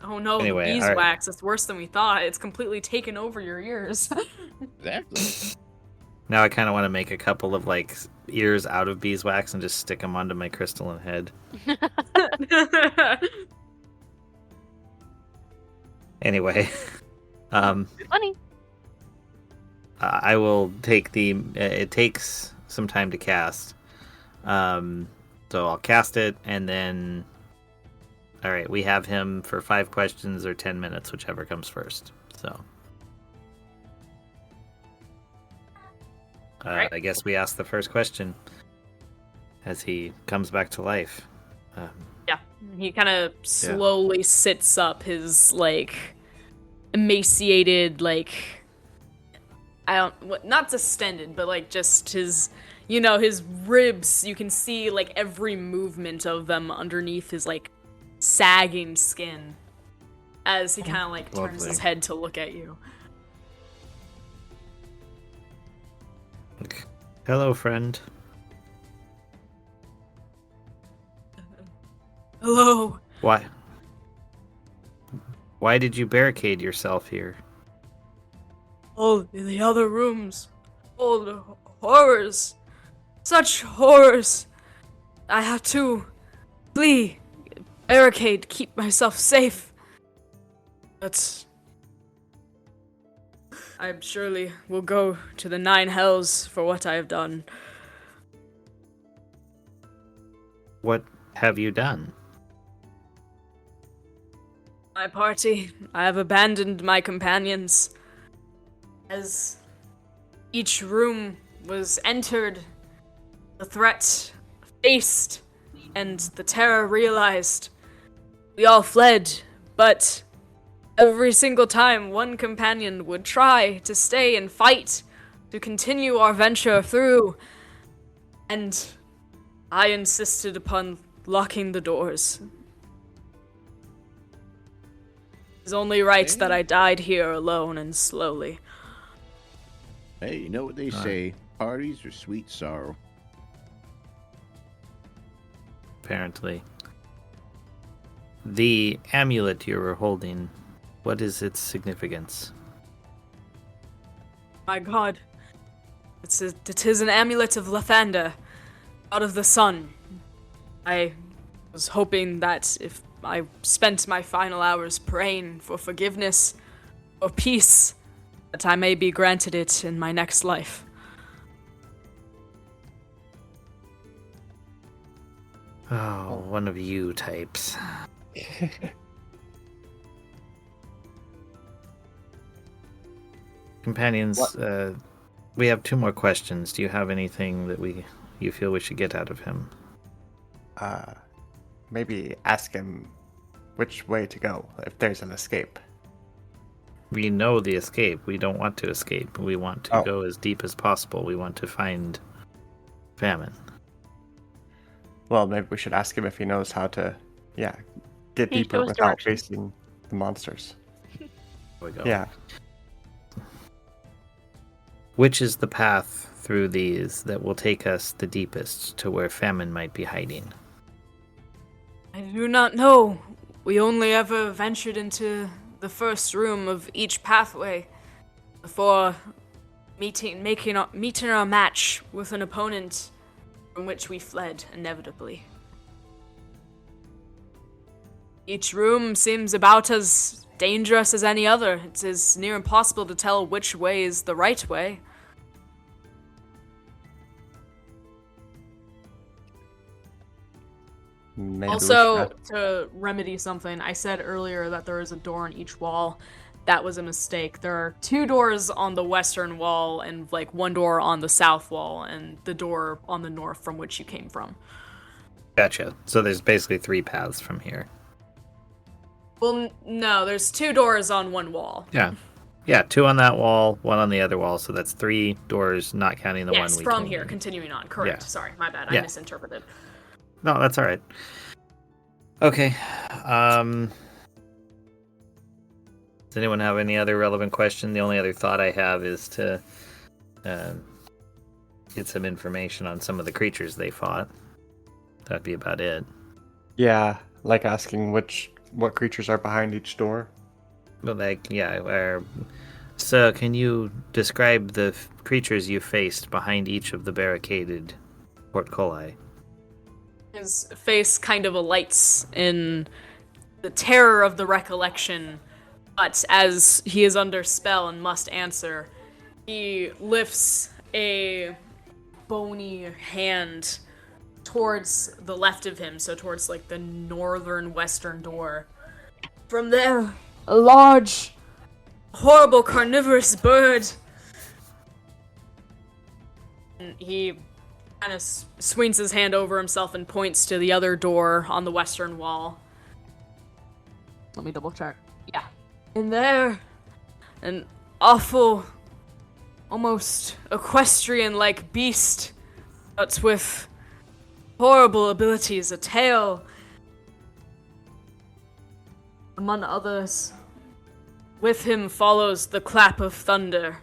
Oh no, Anyway, the all right. beeswax. It's worse than we thought. It's completely taken over your ears. Exactly. Now I kind of want to make a couple of ears out of beeswax and just stick them onto my crystalline head. Anyway, Funny. I will take the. It takes some time to cast, so I'll cast it, and then. All right, we have him for 5 questions or 10 minutes, whichever comes first. So, Right. I guess we ask the first question as he comes back to life. Yeah, he kind of slowly sits up, his emaciated, not distended, but just his, his ribs. You can see every movement of them underneath his sagging skin as he kind of turns Lovely. his head to look at you. Hello, friend. Hello. Why did you barricade yourself here? Oh, in the other rooms. Oh, the horrors. Such horrors. I had to flee, barricade, keep myself safe. But I surely will go to the 9 hells for what I have done. What have you done? My party, I have abandoned my companions. As each room was entered, the threat faced, and the terror realized, we all fled, but every single time one companion would try to stay and fight, to continue our venture through, and I insisted upon locking the doors. It's only right that I died here alone and slowly. Hey, you know what they say? Parties are sweet sorrow. Apparently. The amulet you were holding, what is its significance? My god. It is an amulet of Lathander, god of the sun. I was hoping that if I spent my final hours praying for forgiveness or peace, that I may be granted it in my next life. Oh, one of you types. Companions, we have 2 more questions. Do you have anything that you feel we should get out of him? Maybe ask him which way to go if there's an escape. We know the escape. We don't want to escape. We want to go as deep as possible. We want to find famine. Well, maybe we should ask him if he knows how to, get He deeper shows without directions. facing the monsters. There we go. Yeah. Which is the path through these that will take us the deepest to where famine might be hiding? I do not know. We only ever ventured into the first room of each pathway before meeting our match with an opponent from which we fled inevitably. Each room seems about as dangerous as any other. It is near impossible to tell which way is the right way. Maybe we Also, should ask- to remedy something, I said earlier that there is a door on each wall. That was a mistake. There are 2 doors on the western wall and, 1 door on the south wall, and the door on the north from which you came from. Gotcha. So there's basically 3 paths from here. Well, no, there's 2 doors on 1 wall. Yeah. Yeah, 2 on that wall, 1 on the other wall, so that's 3 doors, not counting the one Yes, we from came here, in. continuing on. Correct. Yeah. Sorry, my bad. Yeah. I misinterpreted. No, that's all right. Okay. Does anyone have any other relevant question? The only other thought I have is to get some information on some of the creatures they fought. That'd be about it. Yeah, like asking what creatures are behind each door. But so can you describe the creatures you faced behind each of the barricaded portculli? His face kind of alights in the terror of the recollection, but as he is under spell and must answer, he lifts a bony hand towards the left of him, so towards the northern western door. From there, a large, horrible carnivorous bird. And he kind of swings his hand over himself and points to the other door on the western wall. Let me double check. Yeah. In there, an awful, almost equestrian-like beast, but with horrible abilities, a tail, among others. With him follows the clap of thunder.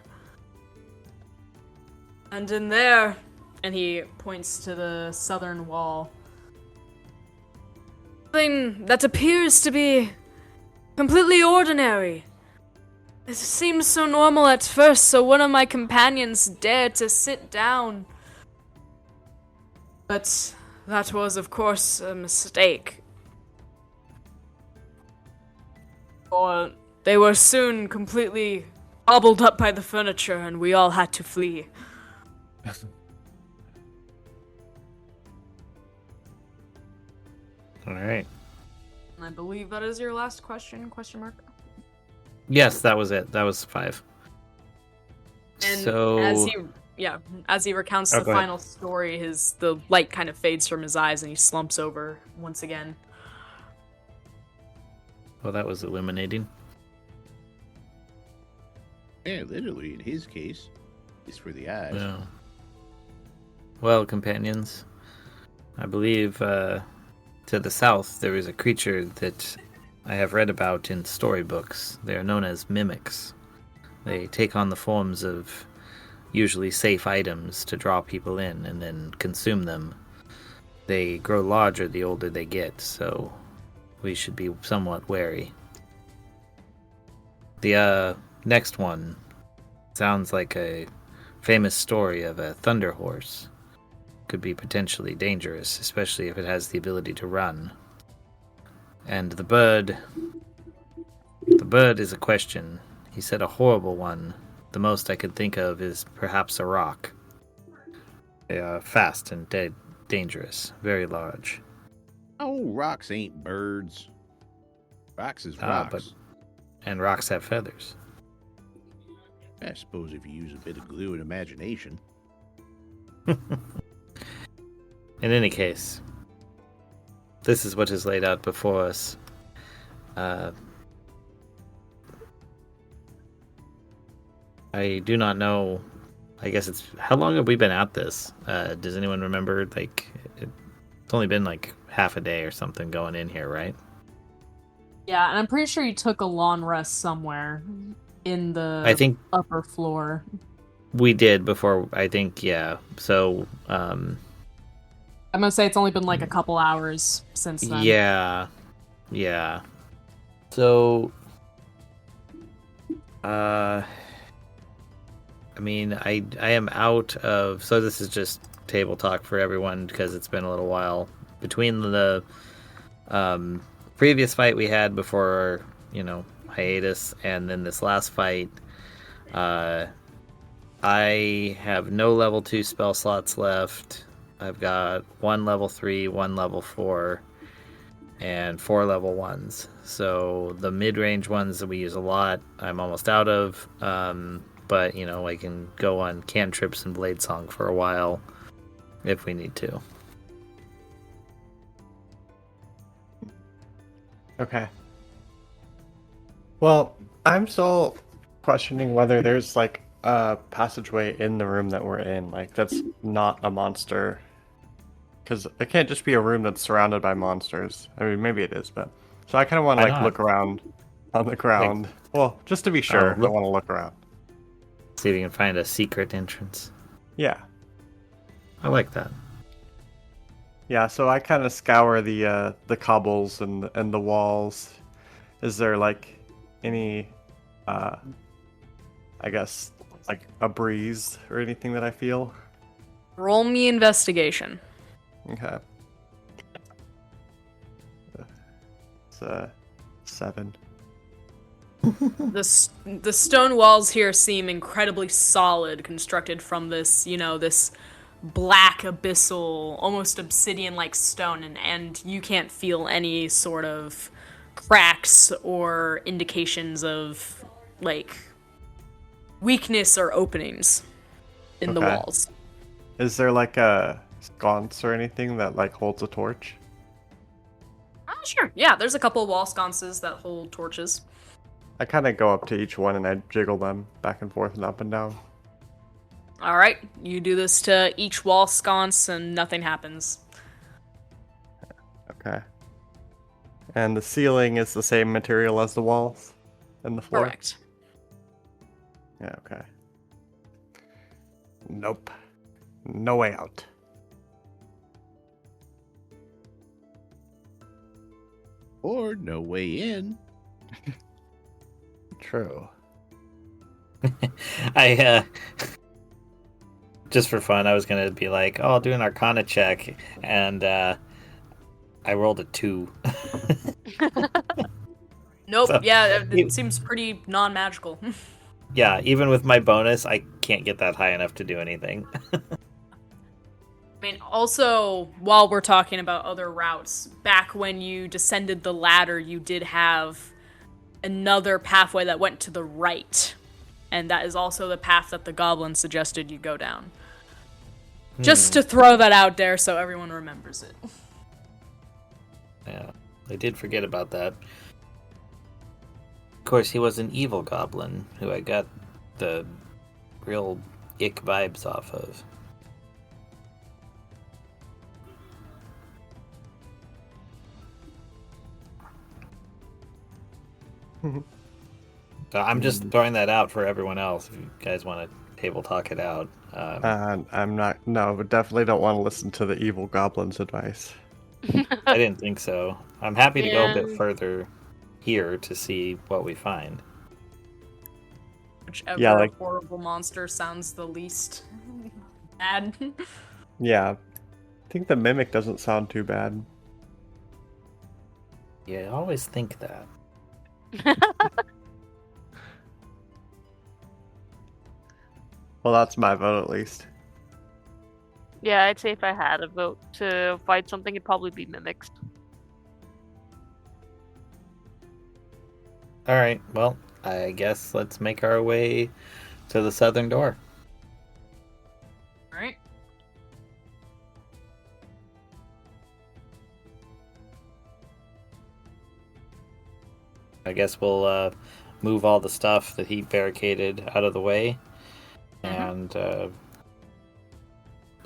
And in there, and he points to the southern wall, something that appears to be completely ordinary. It seems so normal at first, so one of my companions dared to sit down. But that was, of course, a mistake. For they were soon completely gobbled up by the furniture, and we all had to flee. All right. And I believe that is your last question, question mark? Yes, that was it. That was 5. And So as he recounts Oh, the go ahead. final story, the light kind of fades from his eyes and he slumps over once again. well, that was illuminating. Yeah, literally, in his case, it's for the eyes. Yeah. Well, companions, I believe to the south there is a creature that I have read about in storybooks. They are known as mimics. They take on the forms of usually safe items to draw people in and then consume them. They grow larger the older they get, so we should be somewhat wary. The next one sounds like a famous story of a thunder horse. Could be potentially dangerous, especially if it has the ability to run. And the bird is a question. He said a horrible one. The most I could think of is perhaps a rock. They are fast and dangerous, very large. Oh, rocks ain't birds. Rocks is Ah, rocks. And rocks have feathers. I suppose if you use a bit of glue and imagination. In any case, this is what is laid out before us. I do not know. I guess it's... How long have we been at this? Does anyone remember? Like, it's only been like half a day or something going in here, right? Yeah, and I'm pretty sure you took a long rest somewhere in the I think upper floor. we did before. I think, yeah. So, I'm gonna say it's only been like a couple hours since then. yeah. So, I mean, I am out of... So this is just table talk for everyone because it's been a little while. Between the previous fight we had before our, hiatus, and then this last fight, I have no level 2 spell slots left. I've got 1 level 3, 1 level 4, and 4 level 1s. So the mid-range ones that we use a lot, I'm almost out of. But, I can go on cantrips and blade song for a while if we need to. Okay. Well, I'm still questioning whether there's like a passageway in the room that we're in, like that's not a monster. Because it can't just be a room that's surrounded by monsters. I mean, maybe it is, but... So I kind of want to Why not? look around on the ground. Well, just to be sure, I want to look around. See if we can find a secret entrance. Yeah. I like that. Yeah, so I kind of scour the cobbles and the walls. Is there like any, I guess, like a breeze or anything that I feel? Roll me investigation. Okay. It's 7. The stone walls here seem incredibly solid, constructed from this, this black abyssal, almost obsidian-like stone, and you can't feel any sort of cracks or indications of, like, weakness or openings in the Okay. walls. Is there like a sconce or anything that like holds a torch? Sure. Yeah, there's a couple wall sconces that hold torches. I kind of go up to each one and I jiggle them back and forth and up and down. All right, you do this to each wall sconce and nothing happens. Okay. And the ceiling is the same material as the walls and the floor? Correct. Yeah, okay. Nope. No way out. Or no way in. True. I just for fun, I was gonna be like, "Oh, I'll do an Arcana check," and I rolled a 2. Nope. So, yeah, it seems pretty non-magical. Yeah, even with my bonus, I can't get that high enough to do anything. I mean, also, while we're talking about other routes, back when you descended the ladder, you did have another pathway that went to the right. And that is also the path that the goblin suggested you go down. Just to throw that out there so everyone remembers it. Yeah, I did forget about that. Of course, he was an evil goblin who I got the real ick vibes off of. So I'm just throwing that out for everyone else. If you guys want to table talk it out. I'm not. No, but definitely don't want to listen to the evil goblin's advice. I didn't think so. I'm happy to go a bit Yeah. further here to see what we find. Whichever Yeah, like- horrible monster sounds the least bad. Yeah, I think the mimic doesn't sound too bad. Yeah, I always think that. Well, that's my vote at least. Yeah, I'd say if I had a vote to fight something, it'd probably be mimics. All right. Well, I guess let's make our way to the southern door. Alright. I guess we'll move all the stuff that he barricaded out of the way and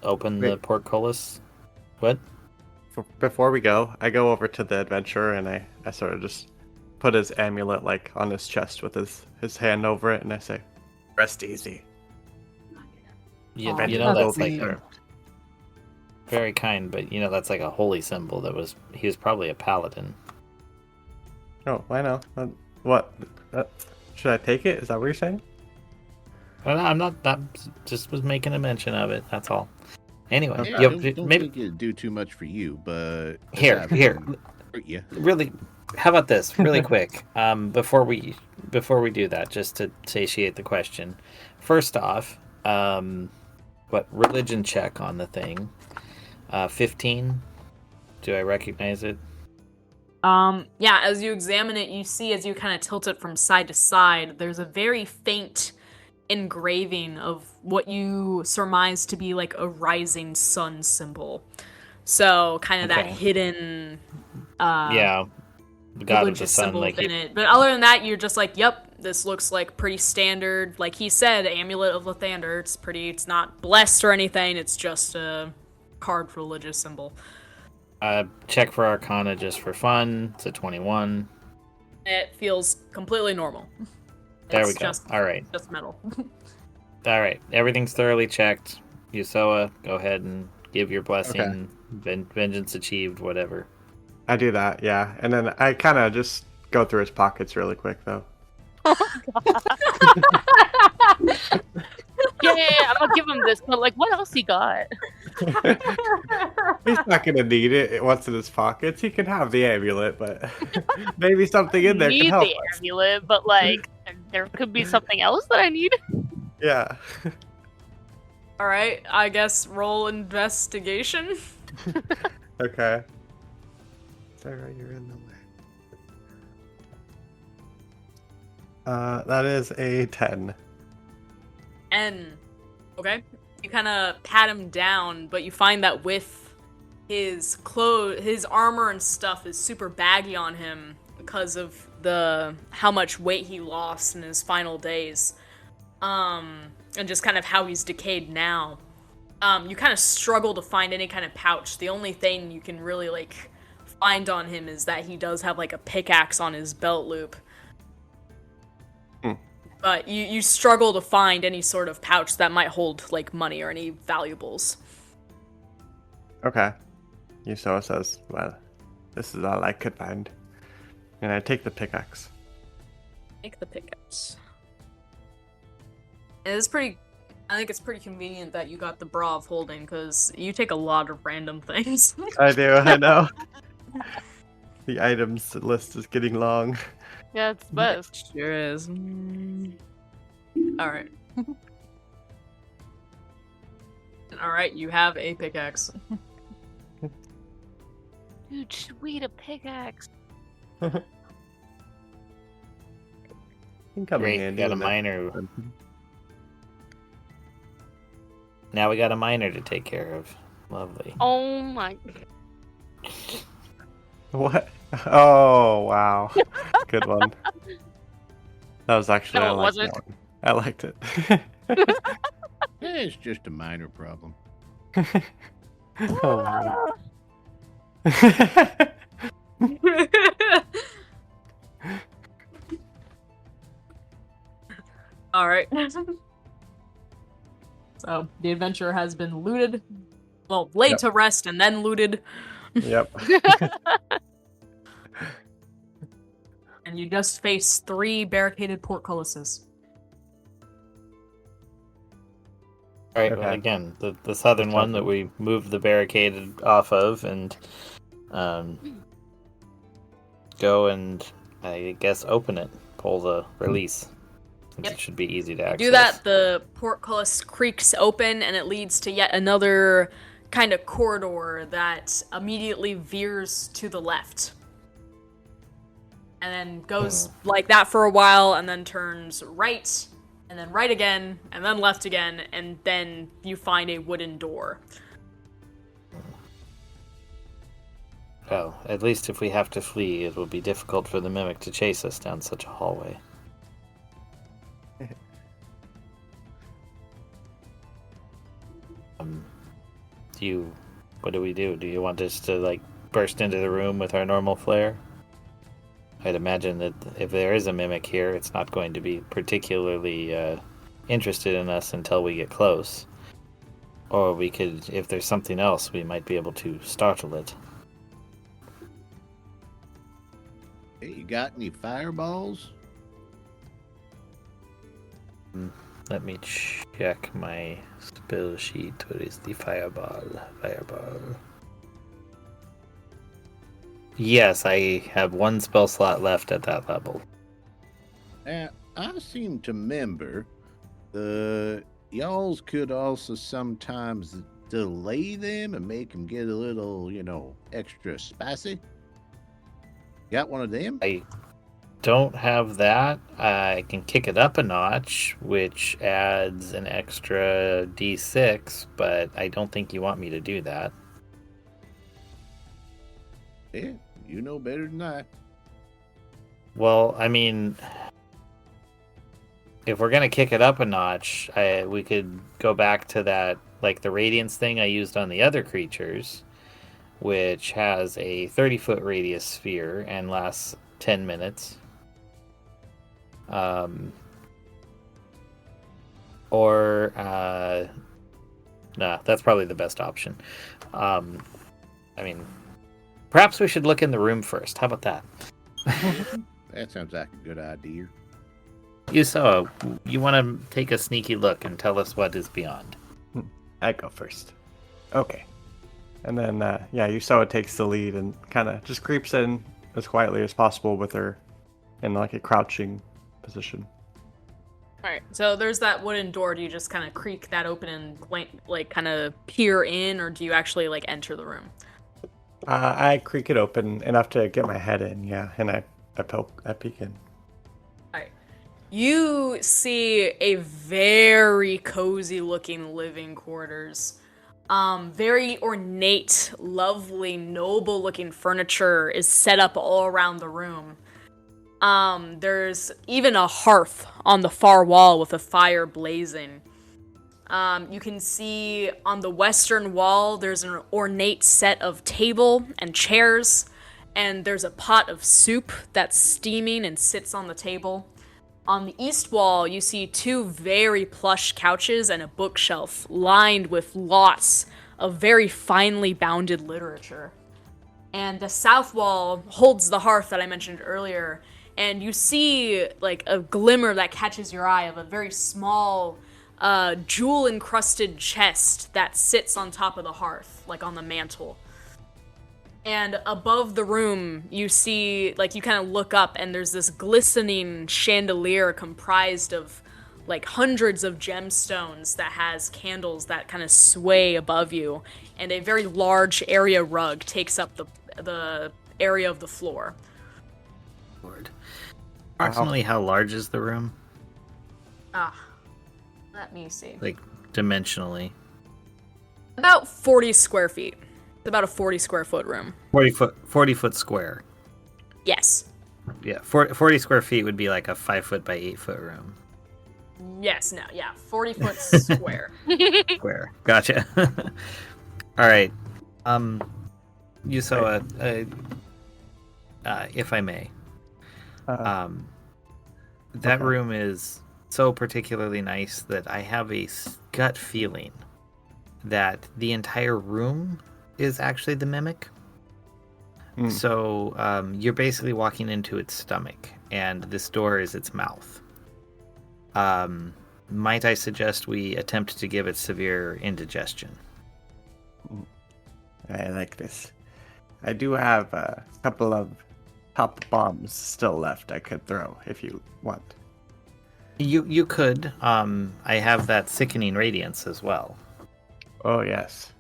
open the Wait. portcullis. What? Before we go, I go over to the adventurer and I sort of just put his amulet like on his chest with his hand over it, and I say, "Rest easy." You, Aw, you know that's that's like neat. very kind, but you know that's like a holy symbol. He was probably a paladin. Oh, I know. What? Should I take it? Is that what you're saying? Well, I'm not. That just was making a mention of it. That's all. Anyway, Okay. Yeah, yep, don't maybe think it'd do too much for you, but here. hurt you. Really, how about this? Really quick. Before we do that, just to satiate the question. First off, what religion check on the thing? 15. Do I recognize it? Yeah, as you examine it, you see as you kind of tilt it from side to side, there's a very faint engraving of what you surmise to be like a rising sun symbol. So kind of that Okay. hidden Yeah. The god of the religious sun, symbol like within it. But other than that, you're just like, yep, this looks like pretty standard. Like he said, Amulet of Lathander. It's not blessed or anything. It's just a carved religious symbol. check for Arcana just for fun. It's a 21. It feels completely normal. There It's we go. Just, All right. just metal. All right. Everything's thoroughly checked. Yusoa, go ahead and give your blessing. Vengeance achieved, whatever. I do that, yeah. And then I kind of just go through his pockets really quick, though. Yeah, I'm gonna give him this, but like, what else he got? He's not gonna need it once in his pockets. He can have the amulet, but maybe something in there can Need help the us. amulet, but like, there could be something else that I need. Yeah. Alright, I guess roll investigation. Okay. Sarah, you're in the way. That is a 10. And okay, you kind of pat him down, but you find that with his clothes, his armor and stuff is super baggy on him because of how much weight he lost in his final days, and just kind of how he's decayed now. You kind of struggle to find any kind of pouch. The only thing you can really like find on him is that he does have like a pickaxe on his belt loop. But you struggle to find any sort of pouch that might hold, like, money or any valuables. Okay. Yusoa says, well, this is all I could find. And I take the pickaxe. Take the pickaxe. I think it's pretty convenient that you got the bra of holding, because you take a lot of random things. I do, I know. The items list is getting long. Yeah, it's best. Sure is. Alright. Alright, you have a pickaxe. Dude, sweet, a pickaxe. Can come in Great. handy Got a when miner. Now we got a miner to take care of. Lovely. Oh my. What? Oh, wow. Good one. That was actually, No, I it liked wasn't. that one. I liked it. It's just a minor problem. Oh, man. All right. So the adventurer has been looted. Well, laid Yep. to rest and then looted, Yep. and you just face 3 barricaded portcullises. All right. Well, Okay. again, the southern one that we moved the barricade off of, and go and I guess open it, pull the release. Since Yep. It should be easy to access. Do that, the portcullis creaks open, and it leads to yet another kind of corridor that immediately veers to the left. And then goes like that for a while, and then turns right, and then right again, and then left again, and then you find a wooden door. Well, at least if we have to flee, it will be difficult for the mimic to chase us down such a hallway. What do we do? Do you want us to, like, burst into the room with our normal flare? I'd imagine that if there is a mimic here, it's not going to be particularly interested in us until we get close. Or we could, if there's something else, we might be able to startle it. Hey, you got any fireballs? Let me check my spell sheet. What is the fireball? Fireball. Yes, I have 1 spell slot left at that level. I seem to remember the y'alls could also sometimes delay them and make them get a little, extra spicy. Got one of them? I don't have that. I can kick it up a notch, which adds an extra d6, but I don't think you want me to do that. Yeah, you know better than I. Well, I mean, if we're gonna kick it up a notch, we could go back to that, like the radiance thing I used on the other creatures, which has a 30-foot radius sphere and lasts 10 minutes. That's probably the best option. I mean, perhaps we should look in the room first. How about that? That sounds like a good idea. You want to take a sneaky look and tell us what is beyond? I go first. Okay. And then, Yusawa takes the lead and kind of just creeps in as quietly as possible with her in like a crouching position. Alright, so there's that wooden door. Do you just kind of creak that open and like kind of peer in, or do you actually like enter the room? I creak it open enough to get my head in, yeah, and I peek in. Alright. You see a very cozy looking living quarters. Very ornate, lovely, noble looking furniture is set up all around the room. There's even a hearth on the far wall with a fire blazing. You can see on the western wall there's an ornate set of table and chairs, and there's a pot of soup that's steaming and sits on the table. On the east wall, you see 2 very plush couches and a bookshelf lined with lots of very finely bounded literature. And the south wall holds the hearth that I mentioned earlier, and you see like a glimmer that catches your eye of a very small jewel-encrusted chest that sits on top of the hearth, like on the mantle. And above the room, you see, like, you kind of look up, and there's this glistening chandelier comprised of, like, hundreds of gemstones that has candles that kind of sway above you, and a very large area rug takes up the area of the floor. Lord. Approximately how large is the room? Let me see. Like, dimensionally. About 40 square feet. It's about a 40 square foot room. 40 foot square. Yes. Yeah, 40 square feet would be like a 5 foot by 8 foot room. Yes, no, yeah, 40 foot square. Square. Gotcha. All right. Yusawa, if I may. That room is so particularly nice that I have a gut feeling that the entire room is actually the mimic. Hmm. So you're basically walking into its stomach, and this door is its mouth. Might I suggest we attempt to give it severe indigestion? I like this. I do have a couple of top bombs still left I could throw if you want. You could. I have that sickening radiance as well. Oh, yes.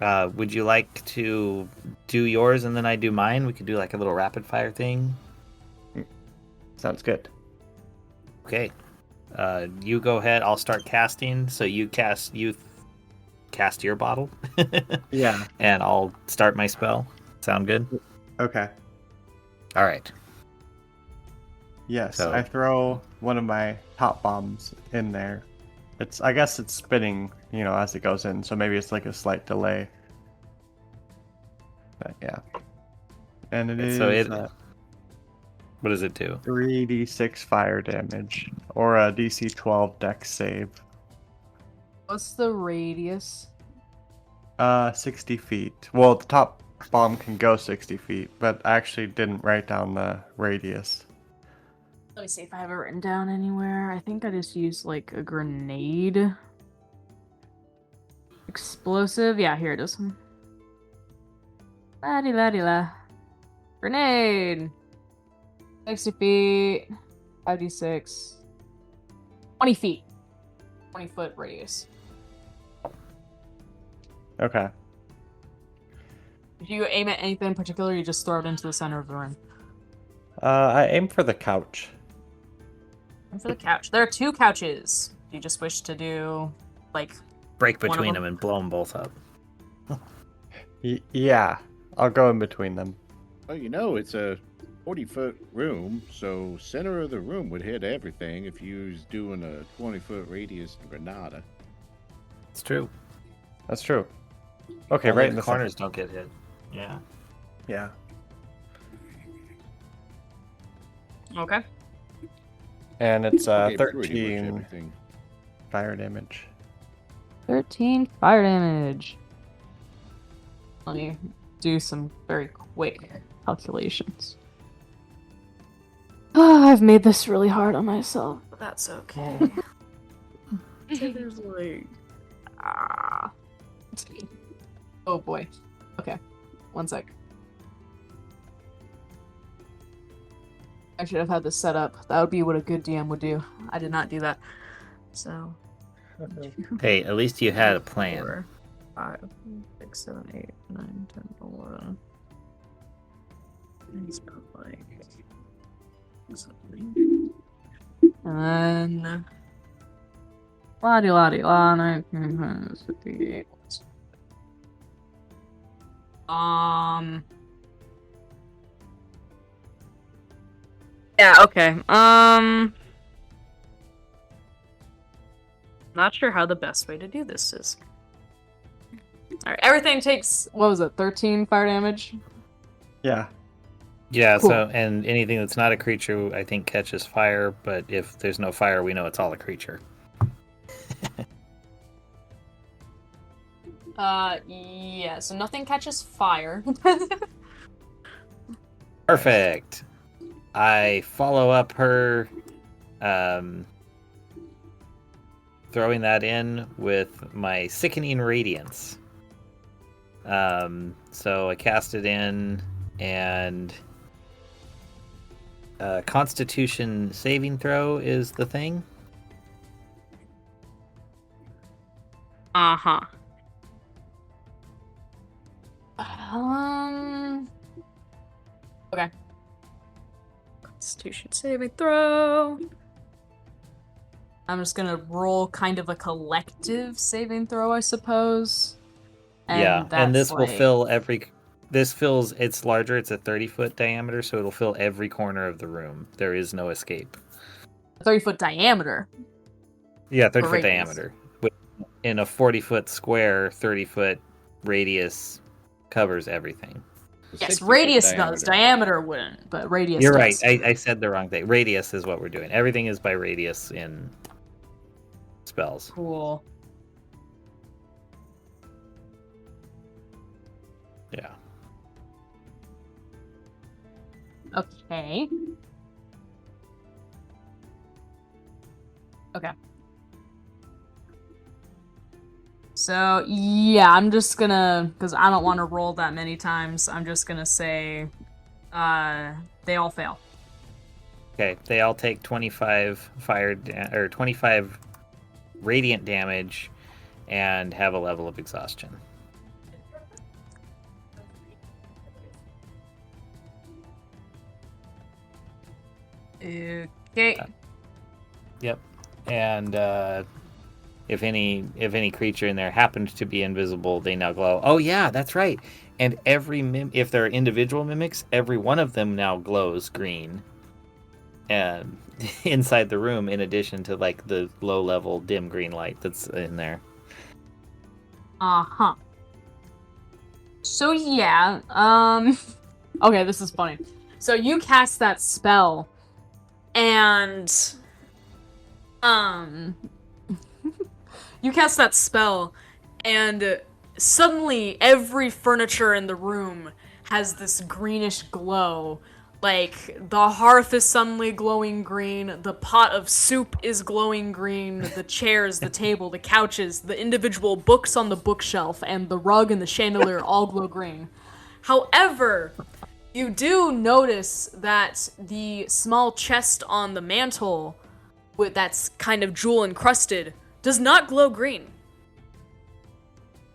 Would you like to do yours and then I do mine? We could do like a little rapid fire thing. Sounds good. Okay. You go ahead. I'll start casting. So you cast your bottle. Yeah. And I'll start my spell. Sound good? Okay. All right. Yes, So- I throw one of my top bombs in there. I guess it's spinning, as it goes in, so maybe it's like a slight delay. But yeah. And it is So what does it do? 3d6 fire damage, or a DC 12 dex save. What's the radius? 60 feet. Well, the top bomb can go 60 feet, but I actually didn't write down the radius. Let me see if I have it written down anywhere. I think I just used like a grenade. Explosive. Yeah, here it is. La-di-la-di-la. Grenade. 60 feet. 5d6. 20 feet. 20-foot radius. Okay. If you aim at anything in particular, you just throw it into the center of the room. I aim for the couch. And for the couch. There are 2 couches. Do you just wish to do, like... Break One of between them? them and blow them both up. Yeah, I'll go in between them. Well, it's a 40-foot room, so center of the room would hit everything if you was doing a 20-foot radius in Granada. It's true. That's true. Okay, Only right in the corners don't get hit. Yeah. center. Yeah. Okay. And it's Okay, pretty much 13 everything. fire damage. 13 fire damage. Let me do some very quick calculations. I've made this really hard on myself, but that's okay. There's like... Oh boy. Okay. One sec. I should have had this set up. That would be what a good DM would do. I did not do that. So... Hey, at least you had a plan. 4, 5, 6, 7, 8, 9, 10, 11. It's about like something. And then la di la di la 19, 58. Yeah, okay. Not sure how the best way to do this is. Alright, everything takes, what was it, 13 fire damage? Yeah. Yeah, Cool. so, and anything that's not a creature, I think, catches fire, but if there's no fire, we know it's all a creature. Yeah, so nothing catches fire. Perfect. I follow up her, throwing that in with my sickening radiance. So I cast it in, and Constitution saving throw is the thing. Uh-huh. Okay. Constitution saving throw. I'm just gonna roll kind of a collective saving throw, I suppose. And that's this will like- fill every. This fills. It's larger. It's a 30-foot diameter, so it'll fill every corner of the room. There is no escape. 30-foot diameter. Yeah, 30-foot radius. diameter. In a 40-foot square, 30-foot radius covers everything. Yes, 60-foot radius does. Diameter wouldn't, but radius You're does. right. I said the wrong thing. Radius is what we're doing. Everything is by radius in spells. Cool. Yeah. Okay. Okay. So, yeah, I'm just gonna, because I don't want to roll that many times, I'm just gonna say, they all fail. Okay, they all take 25 or 25 radiant damage and have a level of exhaustion. Okay. Yep. And if any creature in there happens to be invisible, they now glow. Oh yeah, that's right. And if there are individual mimics, every one of them now glows green. And inside the room, in addition to like the low level dim green light that's in there. Uh-huh. So yeah, okay, this is funny. So you cast that spell, and, you cast that spell, and suddenly every furniture in the room has this greenish glow. Like, the hearth is suddenly glowing green, the pot of soup is glowing green, the chairs, the table, the couches, the individual books on the bookshelf, and the rug and the chandelier all glow green. However, you do notice that the small chest on the mantle, that's kind of jewel encrusted, does not glow green.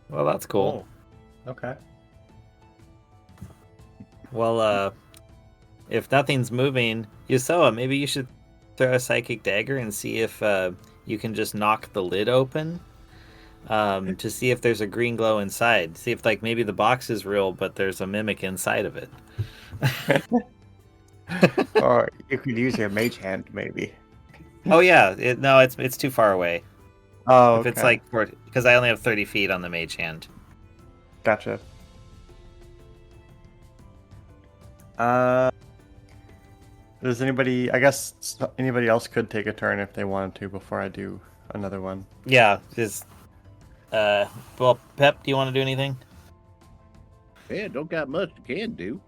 Well, that's cool. Oh, okay. Well, if nothing's moving, Yusoa, maybe you should throw a psychic dagger and see if you can just knock the lid open to see if there's a green glow inside. See if like maybe the box is real, but there's a mimic inside of it. Or you could use your mage hand, maybe. Oh yeah, it's too far away. Oh, If okay. it's like because I only have 30 feet on the mage hand. Gotcha. Does anybody? I guess anybody else could take a turn if they wanted to before I do another one. Yeah, well, Pep, do you want to do anything? Yeah, don't got much you can do.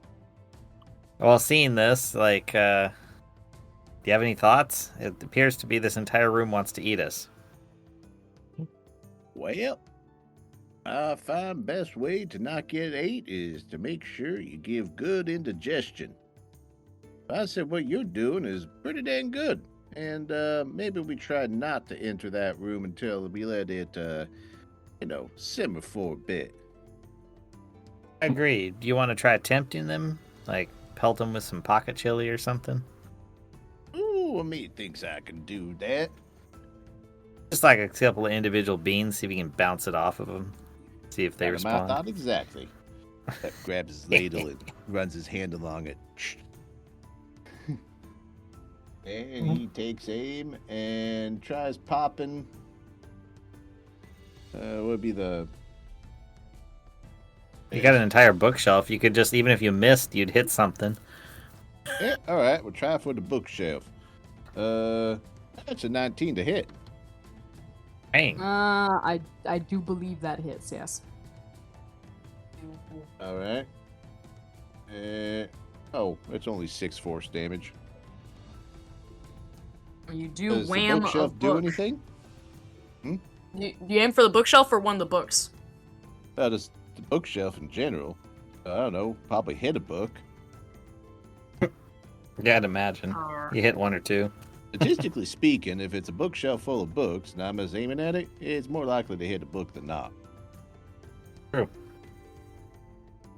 Well, seeing this, like, do you have any thoughts? It appears to be this entire room wants to eat us. Well, I find best way to not get ate is to make sure you give good indigestion. I said what you're doing is pretty dang good, and maybe we try not to enter that room until we let it, simmer for a bit. I agree. Do you want to try tempting them? Like, pelt them with some pocket chili or something? Ooh, me thinks I can do that. Just like a couple of individual beans, see if we can bounce it off of them. See if they Got him out, respond. thought exactly. Pep grabs his ladle and runs his hand along it. And he takes aim and tries popping. What would be the? You got an entire bookshelf. You could just, even if you missed, you'd hit something. Yeah, all right. We'll try for the bookshelf. That's a 19 to hit. Dang. I do believe that hits, yes. All right. It's only 6 force damage. You do Does the wham a bookshelf do book. anything? You aim for the bookshelf or one of the books? Does the bookshelf in general? I don't know. Probably hit a book. Yeah, I'd imagine. You hit one or two. Statistically speaking, if it's a bookshelf full of books and I'm just aiming at it, it's more likely to hit a book than not. True.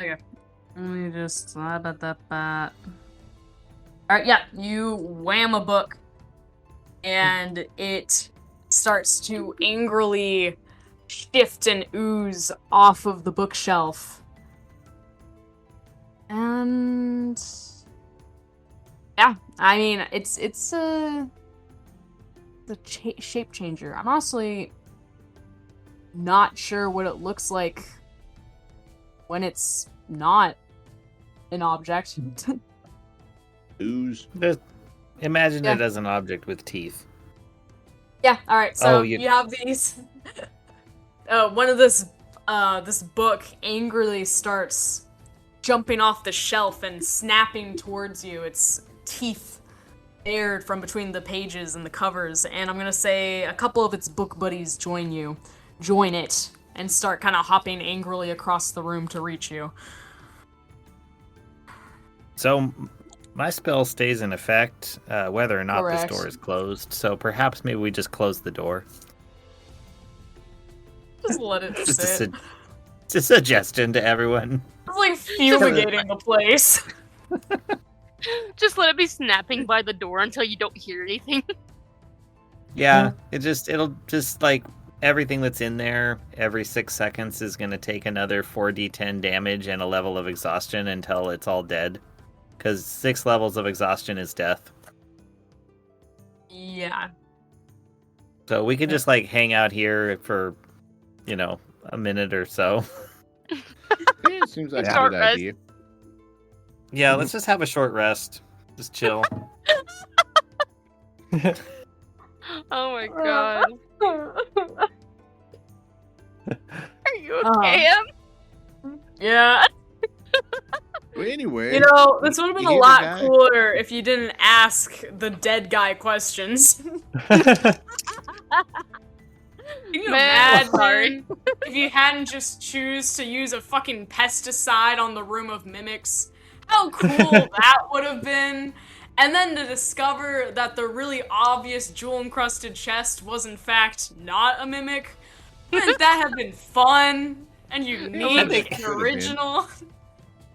Okay. Let me just... Alright, yeah. You wham a book. And it starts to angrily shift and ooze off of the bookshelf. And... yeah, I mean, it's a shape changer. I'm honestly not sure what it looks like when it's not an object. Ooze. Imagine Yeah. it as an object with teeth. Yeah, alright, so Oh, you have these. One of this book angrily starts jumping off the shelf and snapping towards you, its teeth bared from between the pages and the covers, and I'm gonna say a couple of its book buddies join it, and start kind of hopping angrily across the room to reach you. So my spell stays in effect whether or not Correct. this door is closed. So perhaps maybe we just close the door. Just let it Just sit. it's a suggestion to everyone. It's like fumigating the place. Just let it be snapping by the door until you don't hear anything. Yeah, it'll just like everything that's in there every 6 seconds is going to take another 4d10 damage and a level of exhaustion until it's all dead. Because 6 levels of exhaustion is death. Yeah. So we could just like hang out here for, a minute or so. Yeah, it seems like a Short good rest. idea. Yeah, let's just have a short rest. Just chill. Oh my god. Are you Uh-huh. okay, Em? Yeah. Well, anyway, You know, this would have been You a hear the lot guy? cooler if you didn't ask the dead guy questions. Can you Man, imagine if you hadn't just choose to use a fucking pesticide on the room of mimics? How cool that would have been. And then to discover that the really obvious jewel-encrusted chest was in fact not a mimic. Wouldn't that have been fun and I unique think it and could have been. original?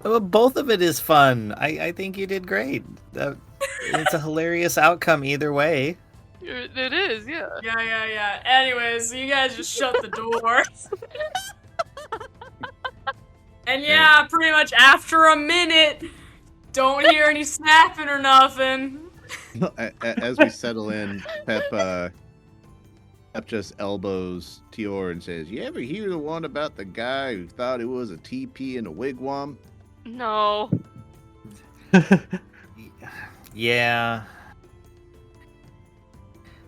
Well, both of it is fun. I think you did great. It's a hilarious outcome either way. It is, yeah. Yeah. Anyways, you guys just shut the door. And yeah, pretty much after a minute, don't hear any snapping or nothing. As we settle in, Pep just elbows Tior and says, "You ever hear the one about the guy who thought it was a TP in a wigwam?" No. Yeah.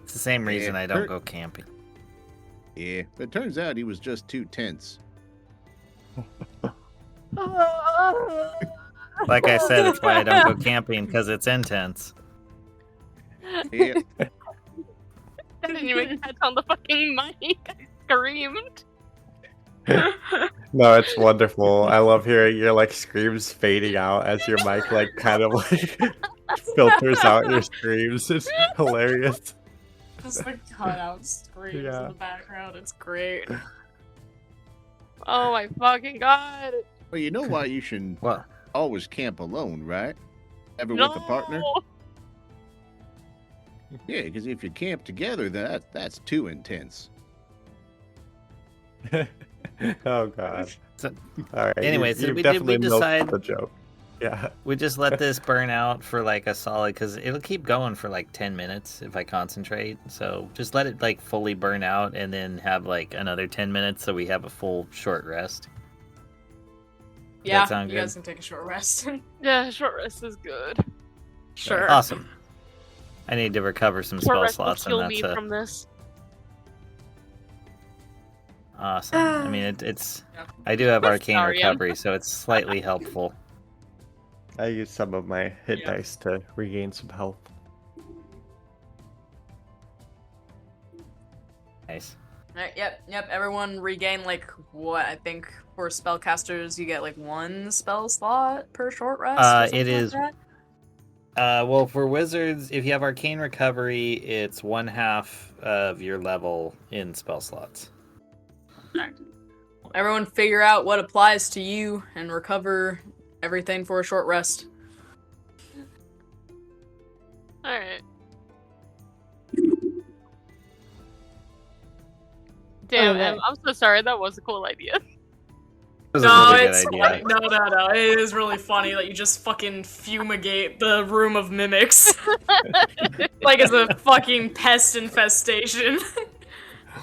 It's the same reason Yeah, I don't Kurt- go camping. Yeah, but it turns out he was just too tense. Like I said, it's why I don't go camping, because it's intense. Yeah, I didn't even catch on the fucking mic. I screamed. No, it's wonderful. I love hearing your like screams fading out as your mic like kind of like filters out your screams. It's hilarious. Just the cutout screams Yeah. in the background. It's great. Oh my fucking god. well, you know why you should What? always camp alone, right? Ever No. with a partner? Yeah, because if you camp together, that's too intense. Oh god. So, All right. anyways, you did we definitely milked decide- the joke. Yeah. we just let this burn out for like a solid, because it'll keep going for like 10 minutes if I concentrate. So just let it like fully burn out and then have like another 10 minutes so we have a full short rest. Yeah, sound you good? guys can take a short rest. Yeah, short rest is good. Sure. Awesome. I need to recover some Short spell rest will slots, and kill that's me from this. awesome. I mean, it's. I do have arcane Sorry, Em. recovery, so it's slightly helpful. I used some of my hit Yeah. dice to regain some health. Nice. Alright, yep. Everyone regain like what I think for spellcasters you get like 1 spell slot per short rest. or something It like is- that? Well, for wizards, if you have arcane recovery, it's 1/2 of your level in spell slots. Everyone figure out what applies to you and recover everything for a short rest. Alright. Damn, Okay. Em, I'm so sorry. That was a cool idea. That was a No, really it's good idea. no. It is really funny that you just fucking fumigate the room of mimics, like it's a fucking pest infestation.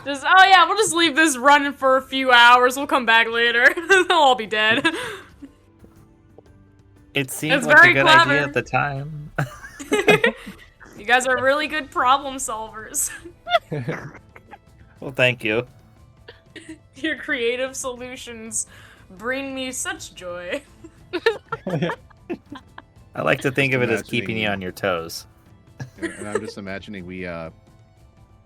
Just we'll just leave this running for a few hours. We'll come back later. They'll all be dead. It seemed It's like a very good clever. idea at the time. You guys are really good problem solvers. Well, thank you. Your creative solutions bring me such joy. I like to think Just of it as keeping you imagining- on your toes. And I'm just imagining we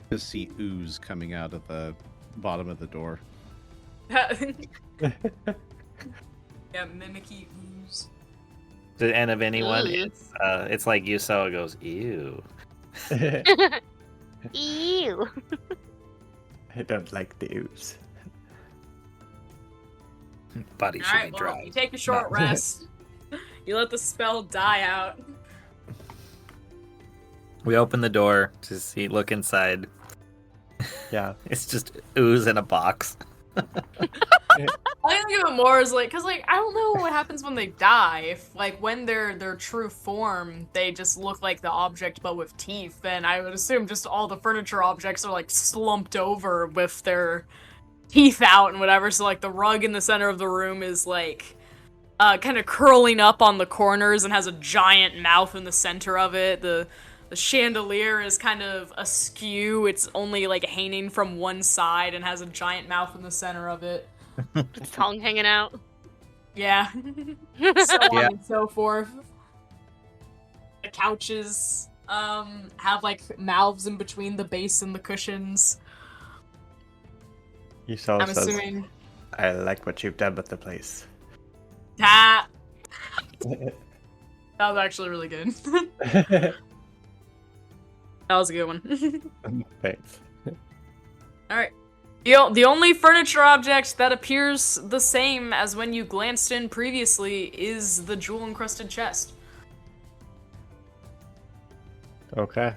just see ooze coming out of the bottom of the door. Yeah, mimicky ooze. To the end of anyone, Ooh. it's like Yuso goes, ew. Ew. I don't like the ooze. Body should Alright, be well, dry. you take a short Not- rest. You let the spell die out. We open the door to look inside. Yeah. It's just ooze in a box. I think of it more as like, cause like I don't know what happens when they die. If like when they're their true form, they just look like the object but with teeth. Then I would assume just all the furniture objects are like slumped over with their teeth out and whatever. So like the rug in the center of the room is like kind of curling up on the corners and has a giant mouth in the center of it. The chandelier is kind of askew. It's only like hanging from one side and has a giant mouth in the center of it. Tongue hanging out. Yeah. So on and so forth. The couches have like mouths in between the base and the cushions. Yuso I'm says, assuming I like what you've done with the place. that was actually really good. That was a good one. Thanks. Alright. The only furniture object that appears the same as when you glanced in previously is the jewel-encrusted chest. Okay.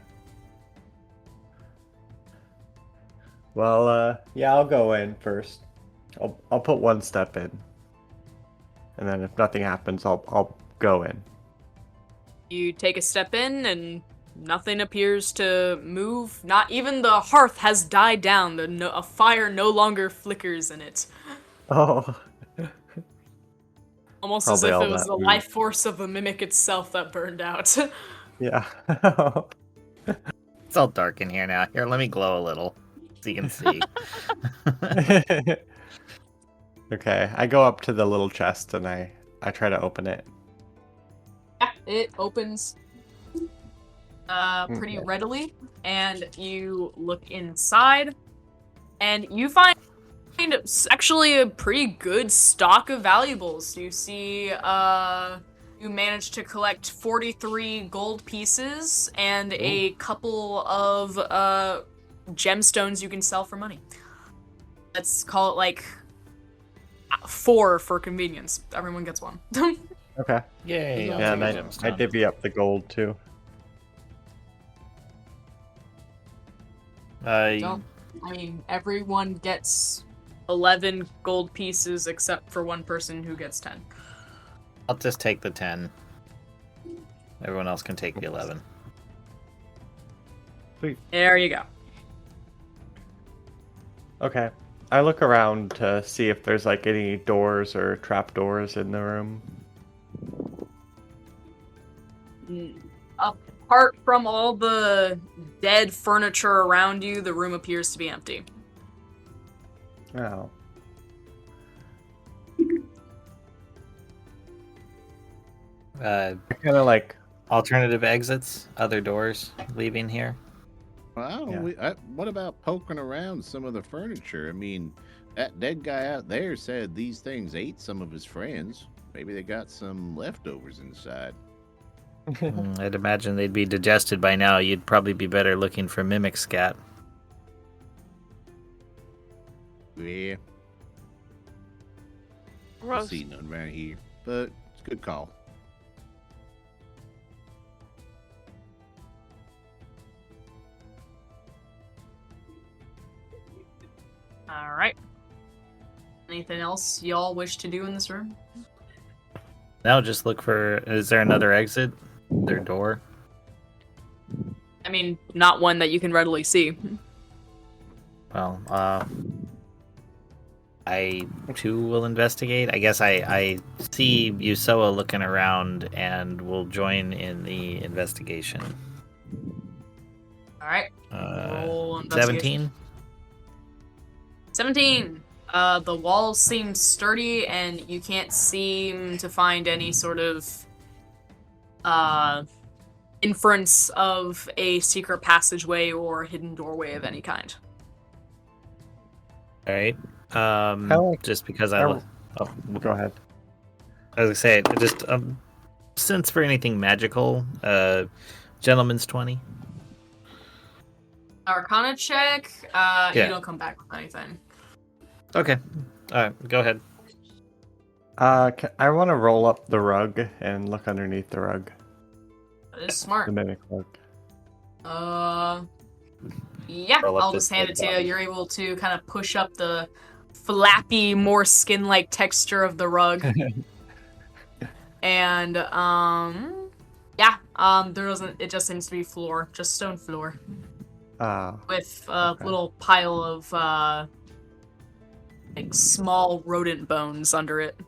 Well, yeah, I'll go in first. I'll put one step in, and then if nothing happens, I'll go in. You take a step in, and nothing appears to move. Not even the hearth has died down. A fire no longer flickers in it. Oh. Almost Probably as if all it was that the ooze. life force of the mimic itself that burned out. Yeah. It's all dark in here now. Here, let me glow a little so you can see. Okay, I go up to the little chest and I try to open it. Yeah, it opens pretty Okay. readily, and you look inside, and you find actually a pretty good stock of valuables. You see, you managed to collect 43 gold pieces and a couple of gemstones you can sell for money. Let's call it like 4 for convenience. Everyone gets one. Okay. Yay! I'll Yeah, take and a I gemstone. divvy up the gold too. Don't. I mean, everyone gets 11 gold pieces except for one person who gets 10. I'll just take the 10. Everyone else can take the 11. There you go. Okay. I look around to see if there's like any doors or trap doors in the room. Apart from all the dead furniture around you, the room appears to be empty. Oh. Kind of like, Alternative exits, other doors leaving here. Well, Yeah. what about poking around some of the furniture? I mean, that dead guy out there said these things ate some of his friends. Maybe they got some leftovers inside. I'd imagine they'd be digested by now. You'd probably be better looking for mimic scat. Yeah, I Gross. see none around here, but it's a good call. Alright. Anything else y'all wish to do in this room? Now just look for. Is there another exit? Their door? I mean, not one that you can readily see. Well, I too will investigate. I guess I see Yusoa looking around and will join in the investigation. All right. Roll 17. investigation. 17. The walls seem sturdy, and you can't seem to find any sort of inference of a secret passageway or hidden doorway of any kind. All right. like- Just because Go ahead. I was gonna say, just sense for anything magical. Gentleman's 20. Arcana check. Yeah. You don't come back with anything. Okay. All right. Go ahead. I want to roll up the rug and look underneath the rug. That is smart. The mimic rug. Yeah, Roll up I'll this just hand it to you. body. You're able to kind of push up the flappy, more skin-like texture of the rug. And, it just seems to be floor. Just stone floor. With a okay. little pile of, like, small rodent bones under it.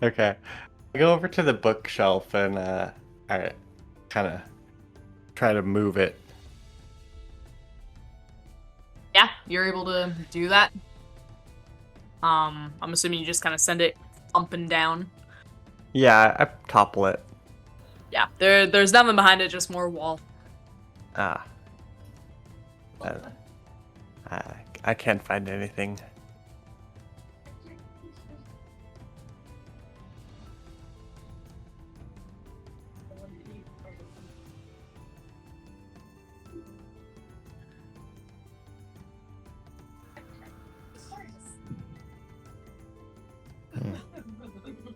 Okay. I go over to the bookshelf and I kind of try to move it. Yeah, you're able to do that. I'm assuming you just kind of send it thumping down. Yeah, I topple it. Yeah, there's nothing behind it, just more wall. I can't find anything.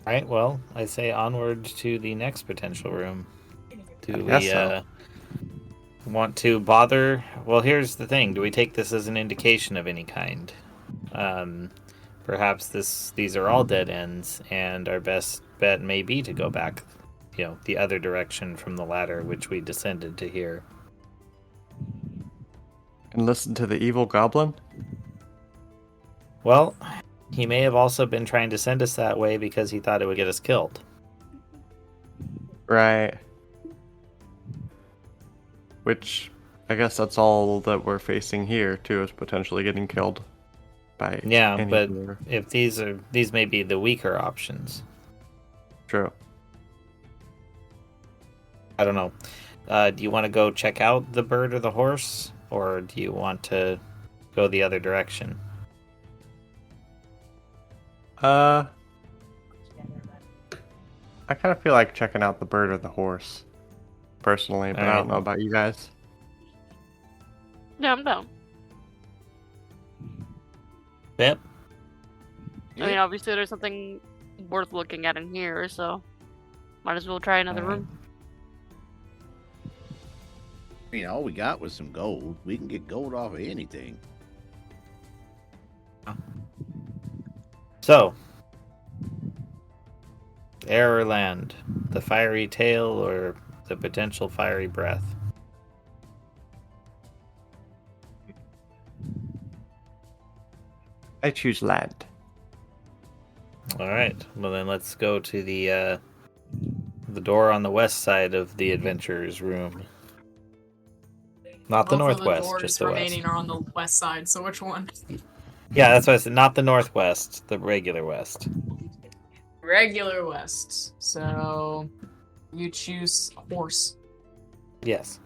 All right. Well, I say onward to the next potential room. Do guess we so. want to bother? Well, here's the thing. Do we take this as an indication of any kind? Perhaps these are all dead ends, and our best bet may be to go back, the other direction from the ladder which we descended to here. And listen to the evil goblin? Well, he may have also been trying to send us that way because he thought it would get us killed. Right. Which, I guess that's all that we're facing here, too, is potentially getting killed by Yeah, any but viewer. if these may be the weaker options. True. I don't know. Do you want to go check out the bird or the horse, or do you want to go the other direction? I kind of feel like checking out the bird or the horse, personally, but I don't know about you guys. Yeah, I'm down. Yep. I mean, obviously there's something worth looking at in here, so might as well try another room. I mean, all we got was some gold. We can get gold off of anything. So, air or land, the fiery tail or the potential fiery breath? I choose land. All right. Well, then let's go to the door on the west side of the adventurer's room. Not the Both of northwest, doors just the west. remaining are on the west side, so which one? Yeah, that's what I said. Not the northwest, the regular west. Regular west. So you choose horse. Yes.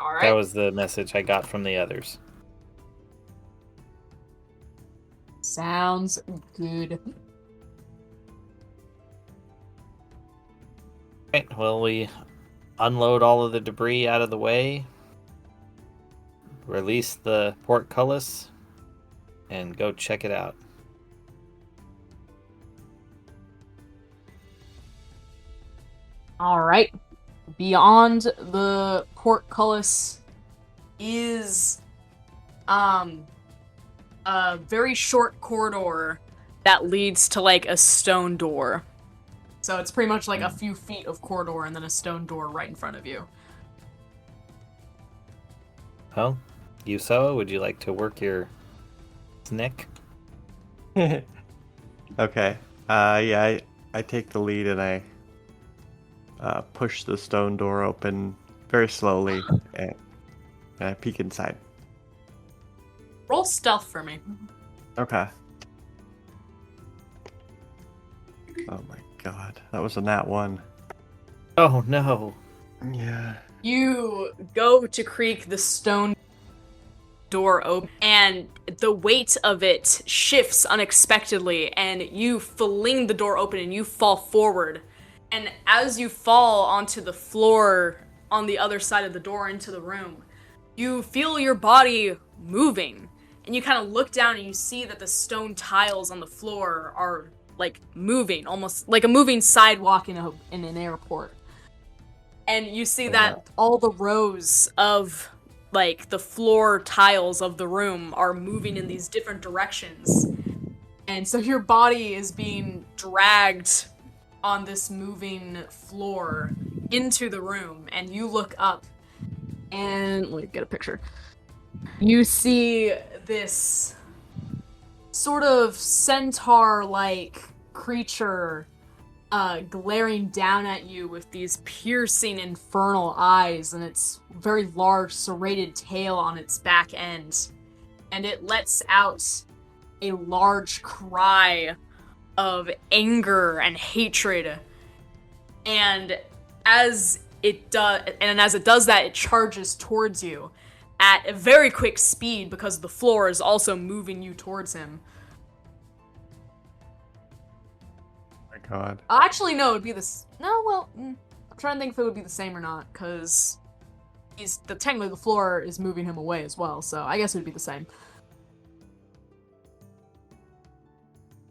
All That right. was the message I got from the others. Sounds good. Right, well, we unload all of the debris out of the way, release the portcullis, and go check it out. All right. Beyond the portcullis is a very short corridor that leads to like a stone door. So it's pretty much like a few feet of corridor and then a stone door right in front of you. Well, Yuso, would you like to work your snick? Okay. I take the lead and I push the stone door open very slowly and I peek inside. Roll stealth for me. Okay. Oh my god, that was a nat 1. Oh no. Yeah. You go to creak the stone door open, and the weight of it shifts unexpectedly, and you fling the door open and you fall forward. And as you fall onto the floor on the other side of the door into the room, you feel your body moving. And you kind of look down and you see that the stone tiles on the floor are like moving, almost like a moving sidewalk in an airport. And you see that all the rows of like the floor tiles of the room are moving in these different directions. And so your body is being dragged on this moving floor into the room, and you look up and let me get a picture. You see this sort of centaur-like creature glaring down at you with these piercing infernal eyes and its very large serrated tail on its back end. And it lets out a large cry of anger and hatred. And as it does that, it charges towards you at a very quick speed because the floor is also moving you towards him. God. Actually, no, it'd be this. No, well, I'm trying to think if it would be the same or not, because technically the floor is moving him away as well, so I guess it would be the same.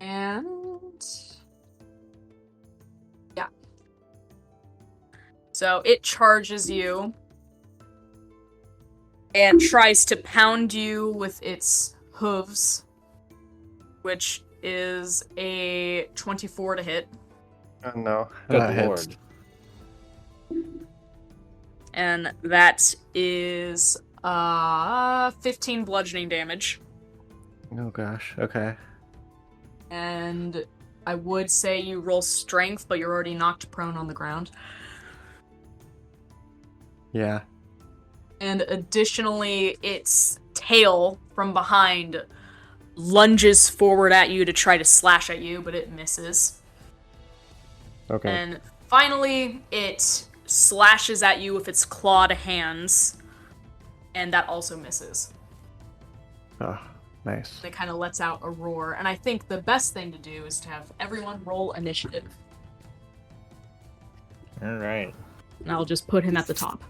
And yeah, so it charges you and tries to pound you with its hooves, which is a 24 to hit. Oh no. Good That hits. lord. And that is 15 bludgeoning damage. Oh gosh. Okay. And I would say you roll strength, but you're already knocked prone on the ground. Yeah. And additionally, its tail from behind lunges forward at you to try to slash at you, but it misses. Okay. And finally, it slashes at you with its clawed hands, and that also misses. Oh, nice. It kind of lets out a roar, and I think the best thing to do is to have everyone roll initiative. All right. And I'll just put him at the top.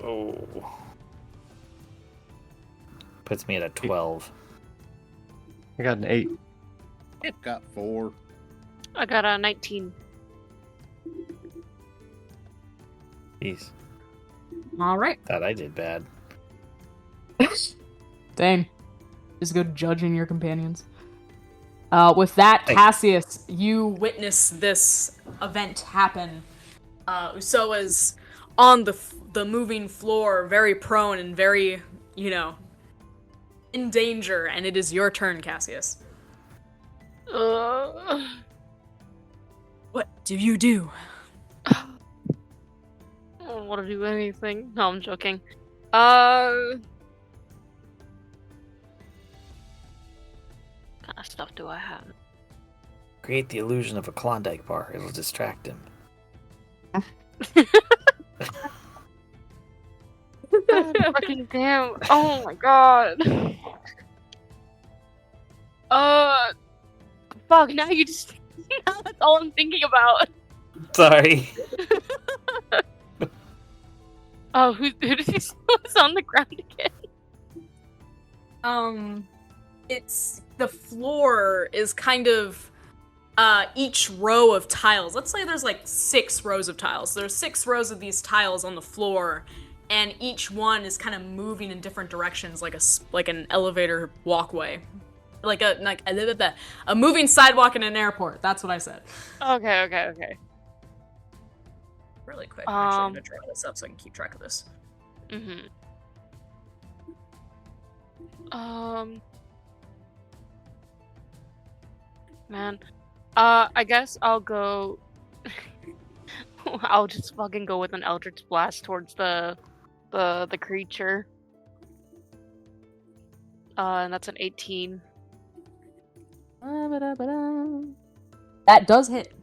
Oh. Puts me at a 12. I got an 8. Got 4. I got a 19. Jeez. All right. Thought I did bad. Dang. Is good judging your companions. With that, Hey. Cassius, you witness this event happen. So is on the moving floor, very prone and very, in danger, and it is your turn, Cassius. What do you do? I don't want to do anything. No, I'm joking. What kind of stuff do I have? Create the illusion of a Klondike bar. It'll distract him. God, fucking damn. Oh my god. Fuck, now you just. Now that's all I'm thinking about. Sorry. Oh, who did he say was on the ground again? It's the floor is kind of each row of tiles. Let's say there's like 6 rows of tiles. There's 6 rows of these tiles on the floor, and each one is kind of moving in different directions, like an elevator walkway, like a moving sidewalk in an airport. That's what I said. Okay. Really quick, I'm actually Um, gonna draw this up so I can keep track of this. Mm-hmm. Man. I guess I'll go. I'll just fucking go with an Eldritch Blast towards the creature. And that's an 18. That does hit.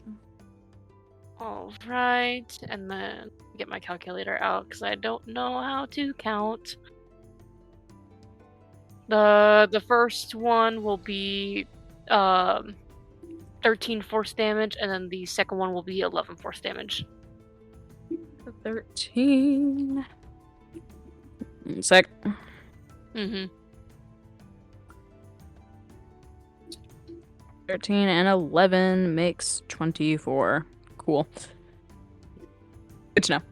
All right, and then get my calculator out because I don't know how to count. The first one will be 13 force damage, and then the second one will be 11 force damage. 13. 1 sec. Mm-hmm. 13 and 11 makes 24. Cool. Good to know.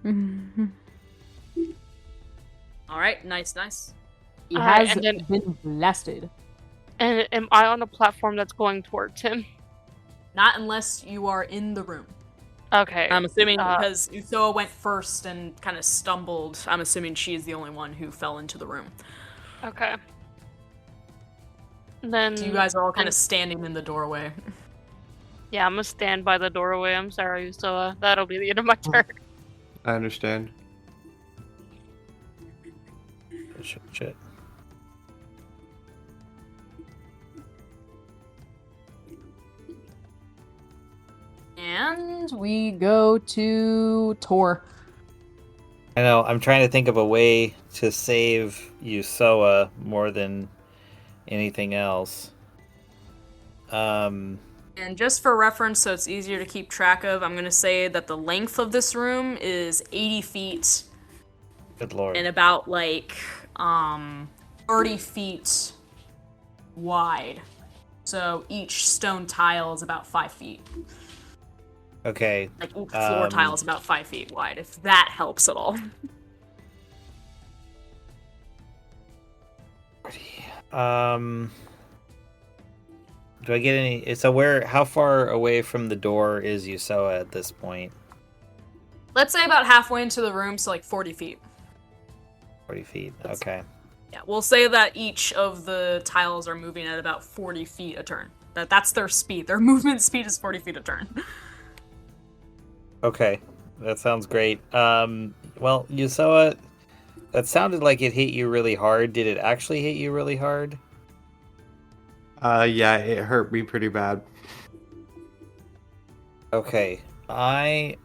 All right, nice. He Alright, has and then- been blasted. And am I on the platform that's going towards him? Not unless you are in the room. Okay. I'm assuming because Usoa went first and kind of stumbled. I'm assuming she is the only one who fell into the room. Okay. Then So you guys are all kind of standing in the doorway. Yeah, I'm gonna stand by the doorway. I'm sorry, so that'll be the end of my turn. I understand. Shit. And we go to Tor. I know. I'm trying to think of a way to save Usoa more than anything else. And just for reference, so it's easier to keep track of, I'm going to say that the length of this room is 80 feet Good lord. and about, 30 feet wide. So each stone tile is about 5 feet. Okay. Like, each floor tile is about 5 feet wide, if that helps at all. Do I get any? So how far away from the door is Usoa at this point? Let's say about halfway into the room, so 40 feet. 40 feet. Okay. Yeah, we'll say that each of the tiles are moving at about 40 feet a turn. That's their speed. Their movement speed is 40 feet a turn. Okay. That sounds great. Well, Usoa, that sounded like it hit you really hard. Did it actually hit you really hard? Yeah, it hurt me pretty bad. Okay. Alright.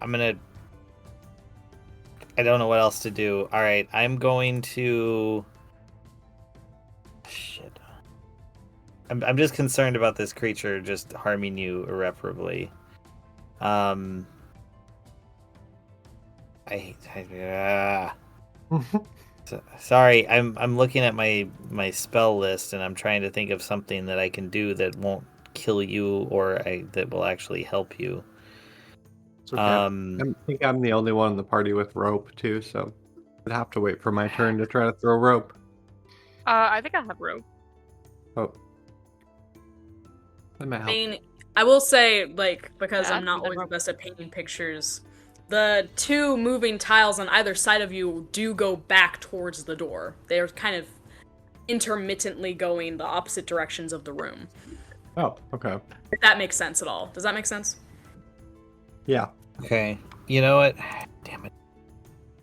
I don't know what else to do. Alright, I'm going to... Shit. I'm just concerned about this creature just harming you irreparably. Sorry, I'm looking at my spell list and I'm trying to think of something that I can do that won't kill you or that will actually help you. It's okay. I think I'm the only one in the party with rope too, so I'd have to wait for my turn to try to throw rope. I think I have rope. Oh. That might help. I mean, I will say, because Yeah, I'm not I always the think best at painting pictures, the two moving tiles on either side of you do go back towards the door. They're kind of intermittently going the opposite directions of the room. Oh, okay. If that makes sense at all. Does that make sense? Yeah. Okay. You know what? Damn it.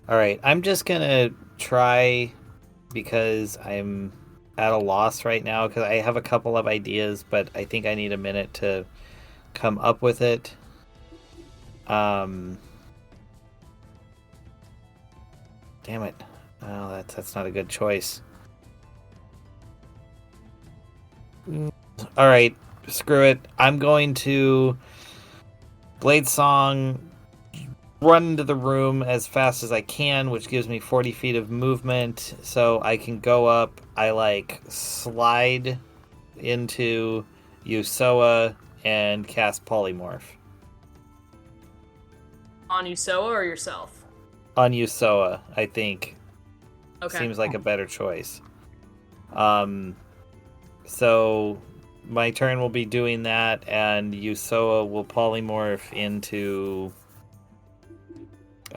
Alright, I'm just gonna try because I'm at a loss right now because I have a couple of ideas, but I think I need a minute to come up with it. Damn it. Oh, that's not a good choice. Alright, screw it. I'm going to Blade Song, run into the room as fast as I can, which gives me 40 feet of movement, so I can go up. I slide into Usoa and cast Polymorph. On Usoa or yourself? On Usoa, I think. Okay. Seems like a better choice. So my turn will be doing that, and Usoa will polymorph into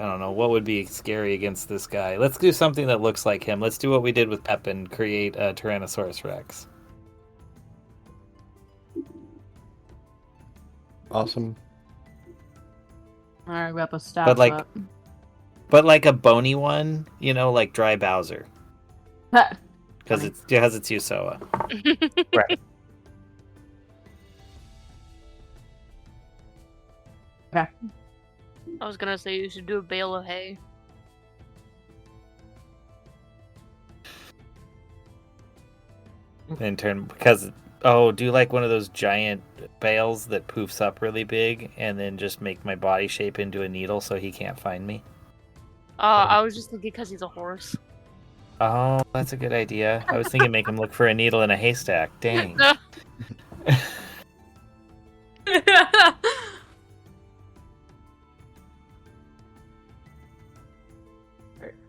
I don't know, what would be scary against this guy? Let's do something that looks like him. Let's do what we did with Pep and create a Tyrannosaurus Rex. Awesome. All right, we got the stats But like, up. but like a bony one, you know, like Dry Bowser, because Funny. it has its Yusoa. Right. Okay. I was gonna say you should do a bale of hay. In turn, because do like one of those giant bales that poofs up really big, and then just make my body shape into a needle so he can't find me. I was just thinking because he's a horse. Oh, that's a good idea. I was thinking make him look for a needle in a haystack. Dang.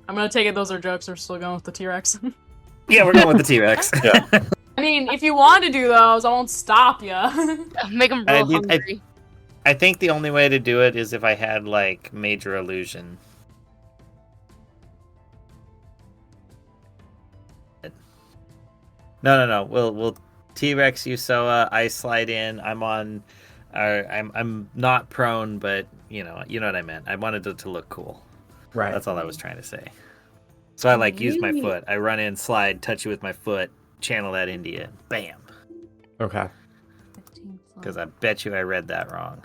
I'm gonna take it those are jokes. We're still going with the T-Rex. Yeah, we're going with the T-Rex. Yeah. I mean, if you want to do those, I won't stop you. Make him I real need- hungry. I think the only way to do it is if I had like major illusion. No. We'll T-Rex Yusoa. I slide in. I'm not prone, but you know what I meant. I wanted it to look cool. Right. That's all I was trying to say. So I use my Really? foot. I run in, slide, touch you with my foot, channel that into you. Bam. Okay. Because I bet you I read that wrong.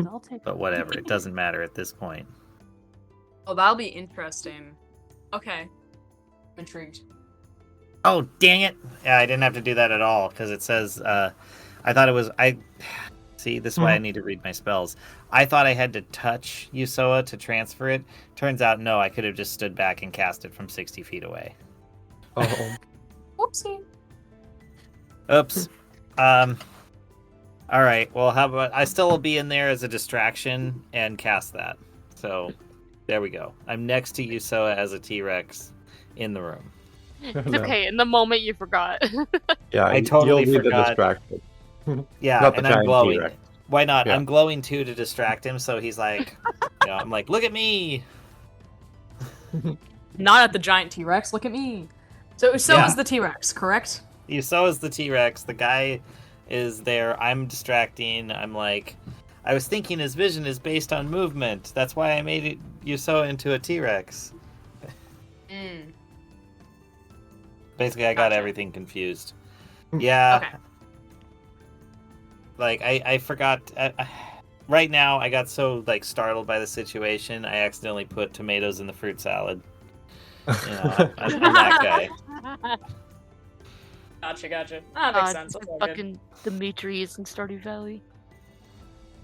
I'll take But whatever. It doesn't matter at this point. Oh, that'll be interesting. Okay. I'm intrigued. Oh, dang it. Yeah, I didn't have to do that at all because it says, I thought it was, see, this is why I need to read my spells. I thought I had to touch Yusoa to transfer it. Turns out, no, I could have just stood back and cast it from 60 feet away. Oh. Whoopsie. Oops. All right. Well, how about I still will be in there as a distraction and cast that. So there we go. I'm next to Yusoa as a T-Rex in the room. It's No. okay. In the moment, you forgot. Yeah, I totally you'll be forgot. the distraction. Yeah, Not the and I'm giant glowing. T-Rex. Why not? Yeah. I'm glowing too to distract him, so he's like, I'm like, look at me. Not at the giant T-Rex. Look at me. So Yeah. is the T-Rex, correct? Yusoa's the T-Rex. The guy is there. I'm distracting. I'm like, I was thinking his vision is based on movement. That's why I made Yusoa into a T-Rex. Mm. Basically, I got Gotcha. everything confused. Yeah. Okay. Like, I forgot. Right now, I got so, like, startled by the situation, I accidentally put tomatoes in the fruit salad. You know, I'm that guy. Gotcha. That makes sense. It's That's all good. fucking Demetrius in Stardew Valley.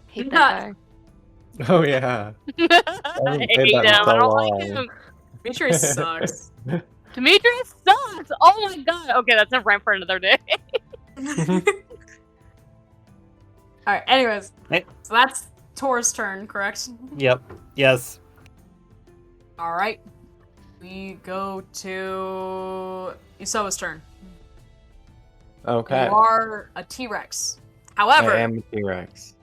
Hate Not- that Oh yeah. guy. I haven't hate played him. that in so I don't like long. him. Demetrius sucks. Demetrius sucks. Oh my god. Okay, that's a rant for another day. Alright, anyways. Hey. So that's Tor's turn, correct? Yep. Yes. Alright. We go to Yusoa's turn. Okay. You are a T-Rex. However, I am a T-Rex.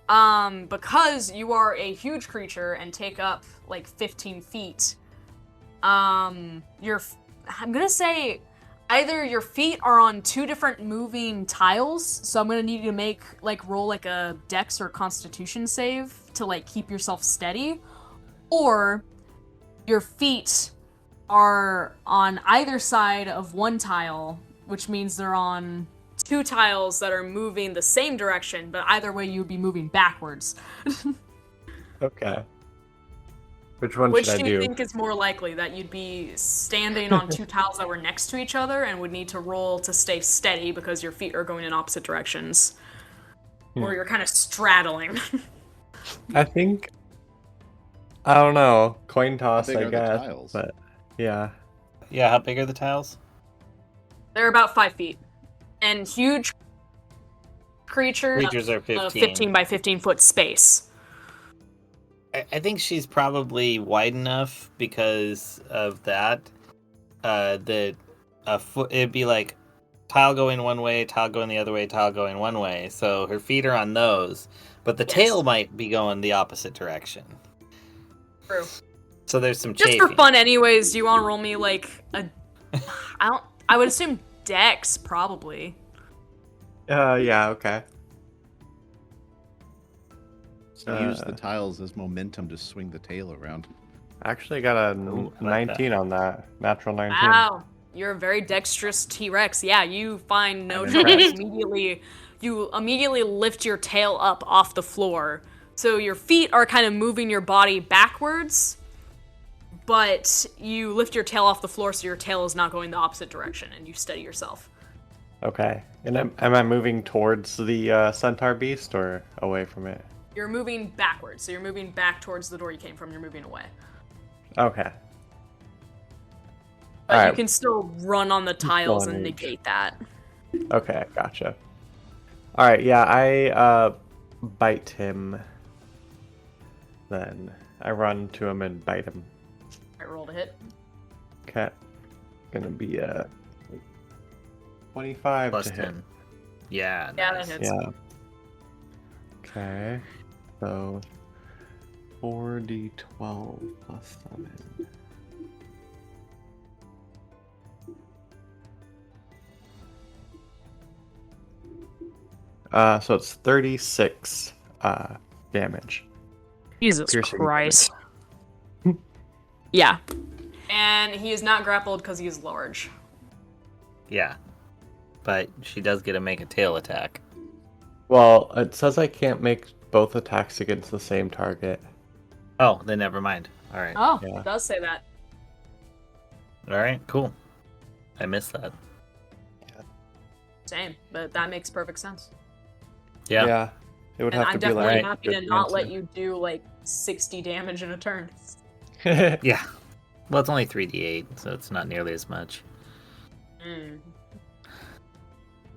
because you are a huge creature and take up like 15 feet, I'm gonna say either your feet are on two different moving tiles, so I'm gonna need you to roll like a Dex or Constitution save to like keep yourself steady, or your feet are on either side of one tile, which means they're on two tiles that are moving the same direction, but either way you would be moving backwards. Okay. Which one Which should I do you do? think is more likely, that you'd be standing on two tiles that were next to each other and would need to roll to stay steady because your feet are going in opposite directions? Or you're kind of straddling? I think. I don't know. Coin toss, big I are the guess. tiles? But yeah. Yeah, how big are the tiles? They're about 5 feet. And huge creatures, Creatures are 15. 15 by 15 foot space. I think she's probably wide enough because of that. That a foot, it'd be like tile going one way, tile going the other way, tile going one way. So her feet are on those, but the Yes. tail might be going the opposite direction. True. So there's some Just chafing. for fun, anyways. Do you want to roll me like a? I would assume Dex probably. Yeah, okay. So use the tiles as momentum to swing the tail around. Actually got a Ooh, I like 19 on that. Natural 19. Wow, you're a very dexterous T-Rex. Yeah, you find no I'm trouble impressed. immediately. You immediately lift your tail up off the floor. So your feet are kind of moving your body backwards, but you lift your tail off the floor so your tail is not going the opposite direction, and you steady yourself. Okay. And am I moving towards the centaur beast or away from it? You're moving backwards, so you're moving back towards the door you came from. You're moving away. Okay. But you Alright. can still run on the tiles in and reach. negate that. Okay, gotcha. Alright, yeah, I bite him. Then I run to him and bite him. I rolled a hit. Okay. Gonna be a 25 Plus to hit. 10. Yeah. Yeah, nice. that hits. Yeah. Okay. So 4d12 plus 7. So it's 36 damage. Jesus Piercing Christ. Yeah. And he is not grappled because he is large. Yeah. But she does get to make a tail attack. Well, it says I can't make both attacks against the same target. Oh, then never mind. All right. Oh, Yeah. it does say that. All right. Cool. I missed that. Same, but that makes perfect sense. Yeah. It would And have I'm to be definitely like happy to not let you do like 60 damage in a turn. Yeah. Well, it's only 3d8, so it's not nearly as much.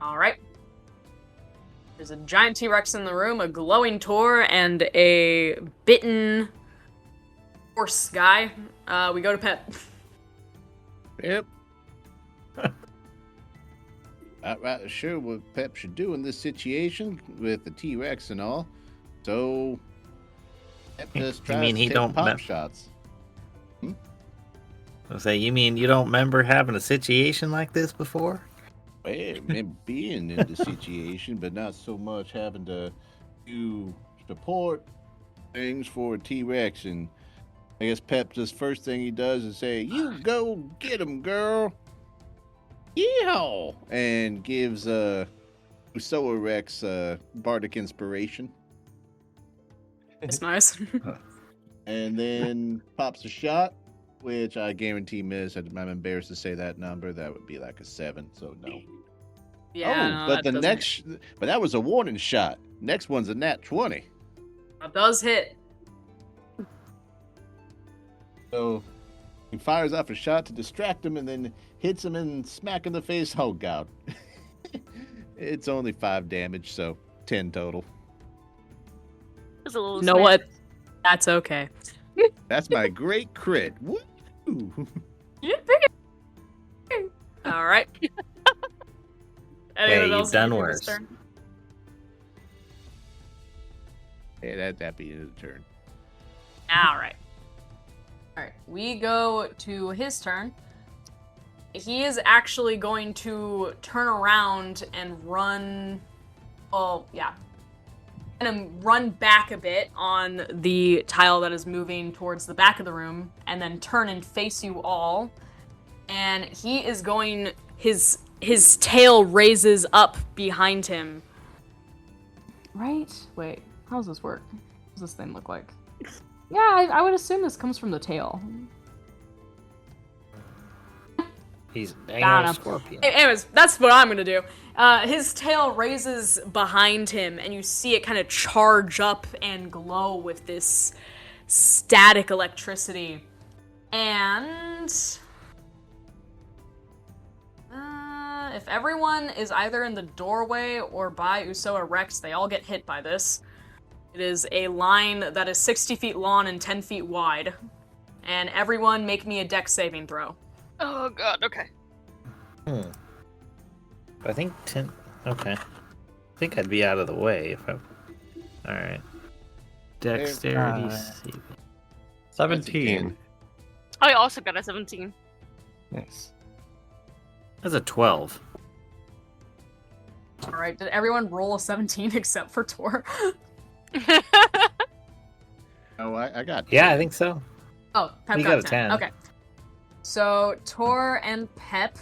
Alright. There's a giant T-Rex in the room, a glowing Tor, and a bitten horse guy. We go to Pep. Yep. Not right sure what Pep should do in this situation with the T-Rex and all. So Pep just tries mean to he take don't pop mem- shots. I say, you mean you don't remember having a situation like this before? Well, I remember being in the situation, but not so much having to do support things for a T-Rex. And I guess Pep, just first thing he does is say, "You go get him, girl." Yeehaw! And gives Usoa Rex bardic inspiration, It's nice. and then pops a shot, which I guarantee miss. I'm embarrassed to say that number. That would be like a 7, so no. Yeah, no, but that the doesn't- but that was a warning shot. Next one's a nat 20. that does hit. So he fires off a shot to distract him and then hits him and smack in the face. Oh, God. It's only 5 damage, so 10 total. It's a little You know smack. what? That's okay. That's my great crit. Woo! Alright. Hey, Anyone you've else done do this worse. turn? Hey, that'd be the turn. Alright. Alright, we go to his turn. He is actually going to turn around and run. Well, yeah. Gonna run back a bit on the tile that is moving towards the back of the room, and then turn and face you all. And he is going. His tail raises up behind him. Right? Wait, how does this work? What does this thing look like? Yeah, I would assume this comes from the tail. He's Got a him. scorpion. Anyways, that's what I'm gonna do. His tail raises behind him, and you see it kind of charge up and glow with this static electricity. And if everyone is either in the doorway or by Usoa Rex, they all get hit by this. It is a line that is 60 feet long and 10 feet wide. And everyone make me a dex saving throw. Oh god, okay. I think 10. Okay. I think I'd be out of the way if I. Alright. Dexterity Uh, saving. 17. I also got a 17. Nice. That's a 12. All right. Did everyone roll a 17 except for Tor? Oh, I got. Yeah, I 10. think so. Oh, Pep You got, got a 10. 10. Okay. So Tor and Pep,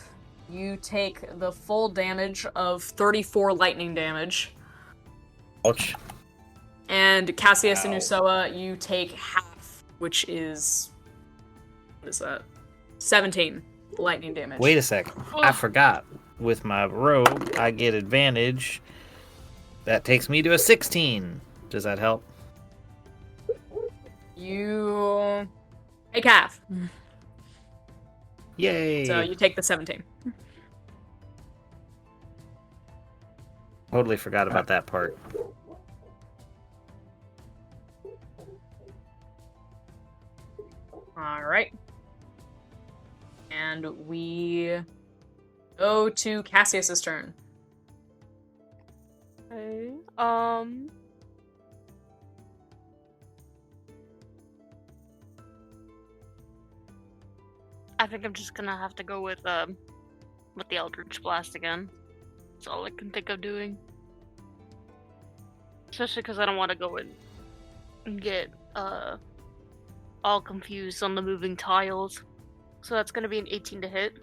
you take the full damage of 34 lightning damage. Ouch. And Cassius and Ow. Usoa, you take half, which is... What is that? 17 lightning damage. Wait a sec. I forgot. With my robe, I get advantage. That takes me to a 16. Does that help? You take half. Yay! So you take the 17. Totally forgot about that part. Alright. And we go to Cassius's turn. Okay. I think I'm just gonna have to go with the Eldritch Blast again. That's all I can think of doing. Especially because I don't want to go in and get all confused on the moving tiles. So that's gonna be an 18 to hit.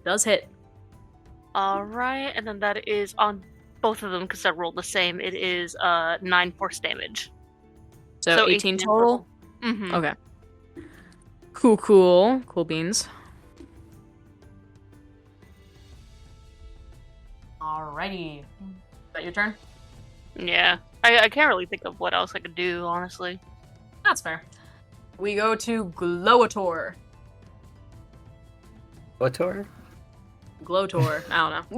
Does hit. Alright, and then that is on both of them because I rolled the same. It is 9 force damage. So 18 total? Mm-hmm. Okay. Cool beans. Alrighty. Is that your turn? Yeah. I can't really think of what else I could do, honestly. That's fair. We go to Glowator. Glotor? Glotor. I don't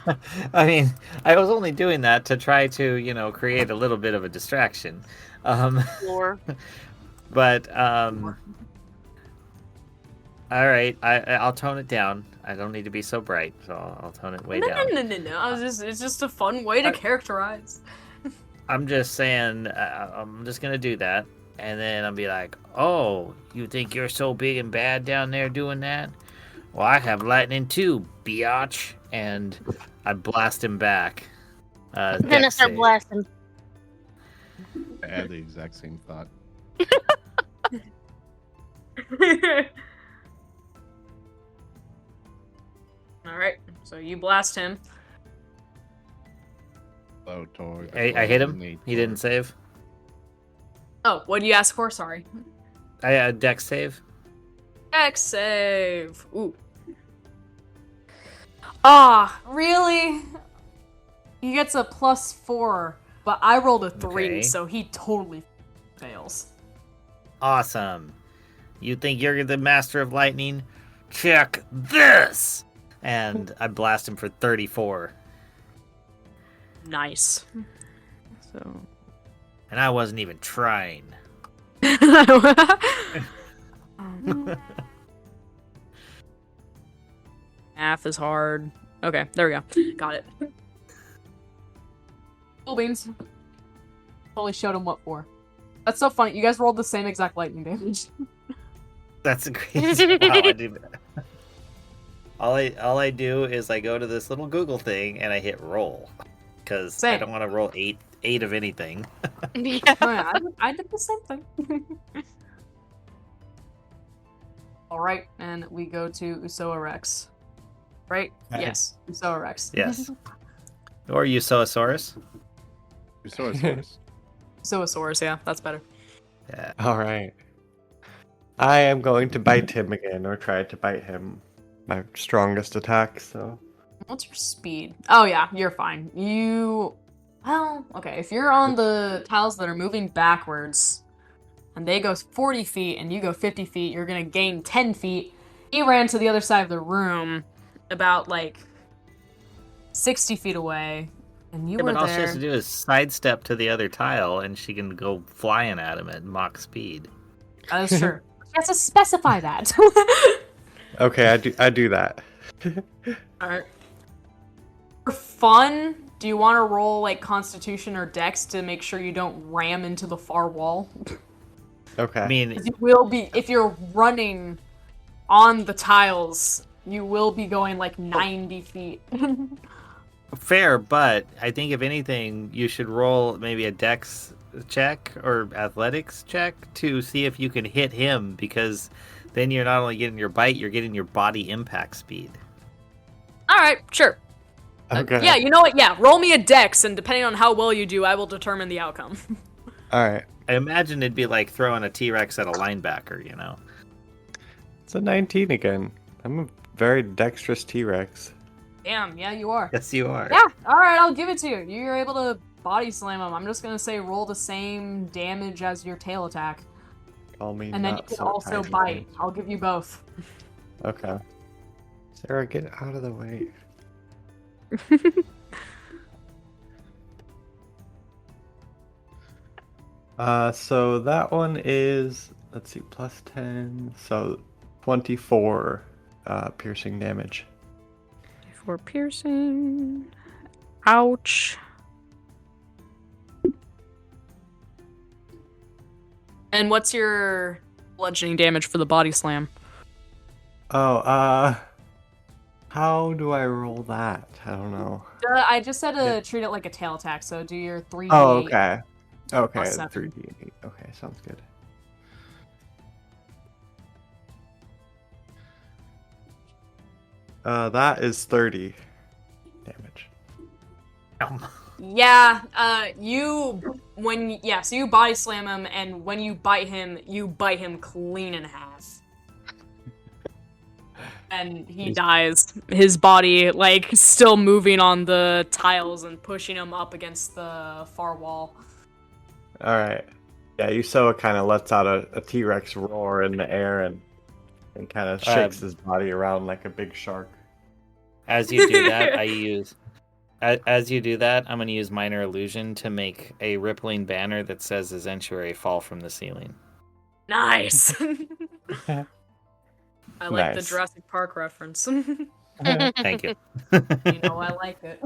know. I mean, I was only doing that to try to, create a little bit of a distraction. Lore. But, all right, I'll tone it down. I don't need to be so bright, so I'll tone it way down. No. It's just a fun way to characterize. I'm just saying, I'm just gonna do that, and then I'll be like, oh, you think you're so big and bad down there doing that? Well, I have lightning too, biatch. And I blast him back. Then I Dex start save. blasting. I had the exact same thought. Alright, so you blast him. Low Tor. I hit him. He didn't save. Oh, what do you ask for? Sorry. I had Dex save. X save. Ooh. Ah, really? He gets a +4, but I rolled a 3, Okay. so he totally fails. Awesome. You think you're the master of lightning? Check this! And I blast him for 34. Nice. So. And I wasn't even trying. Math is hard. Okay, there we go. Got it. Cool beans. Totally showed him what for. That's so funny. You guys rolled the same exact lightning damage. That's crazy. Wow, I do that. All I do is I go to this little Google thing and I hit roll. Because I Same. don't want to roll eight of anything. Yeah. Oh, yeah, I did the same thing. Alright, and we go to Usoa Rex. Right? Okay. Yes, Usoa Rex. Yes. Or Usoasaurus. Usoasaurus. Usoasaurus, yeah, that's better. Yeah. All right. I am going to bite him again, or try to bite him. My strongest attack, so. What's your speed? Oh yeah, you're fine. Well, okay, if you're on the tiles that are moving backwards, and they go 40 feet and you go 50 feet, you're gonna gain 10 feet. He ran to the other side of the room, about, 60 feet away, and you Yeah, were but all she there. has to do is sidestep to the other tile and she can go flying at him at Mach speed. That is true. She has to specify that. Okay, I do that. Alright. For fun, do you want to roll, Constitution or Dex to make sure you don't ram into the far wall? Okay. I mean, You will be, if you're running on the tiles, you will be going like 90 feet. fair, but I think if anything, you should roll maybe a dex check or athletics check to see if you can hit him, because then you're not only getting your bite, you're getting your body impact speed. All right, sure. Okay. Yeah, you know what? Yeah, roll me a dex, and depending on how well you do, I will determine the outcome. All right. I imagine it'd be like throwing a T-Rex at a linebacker, you know? It's a 19 again. I'm a very dexterous T-Rex. Damn, yeah, you are. Yes, you are. Yeah, alright, I'll give it to you. You're able to body slam him. I'm just gonna say roll the same damage as your tail attack. Call me And then you not can so also tiny. bite. I'll give you both. Okay. Sarah, get out of the way. So that one is, let's see, plus 10, so 24 piercing damage. For piercing. Ouch. And what's your bludgeoning damage for the body slam? Oh, how do I roll that? I don't know. I just said to treat it like a tail attack, so do your 3d8. Oh, okay. Okay, Plus 7. 3d8. Okay, sounds good. That is 30 damage. Yeah, so you body slam him, and when you bite him clean in half. And he Dies. His body, like, still moving on the tiles and pushing him up against the far wall. All right. Yeah, Yusoa kind of lets out a T-Rex roar in the air and kind of shakes his body around like a big shark. As you do that, As you do that, I'm going to use Minor Illusion to make a rippling banner that says "Esentuary fall from the ceiling." Nice! I like the Nice. Jurassic Park reference. Thank you. You know I like it.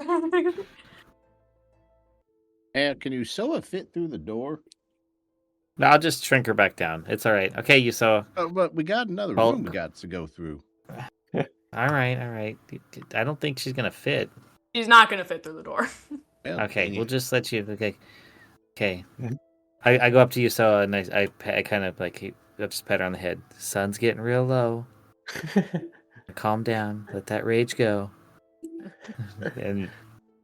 And can you sew a fit through the door? No, I'll just shrink her back down. It's all right. Okay, you saw. But we got another Oh. room we got to go through. All right. I don't think she's going to fit. She's not gonna fit through the door. Well, Okay, can we'll you- just let you. Okay. Mhm. I go up to you, so and I kind of like I just pat her on the head. Sun's getting real low. Calm down. Let that rage go. And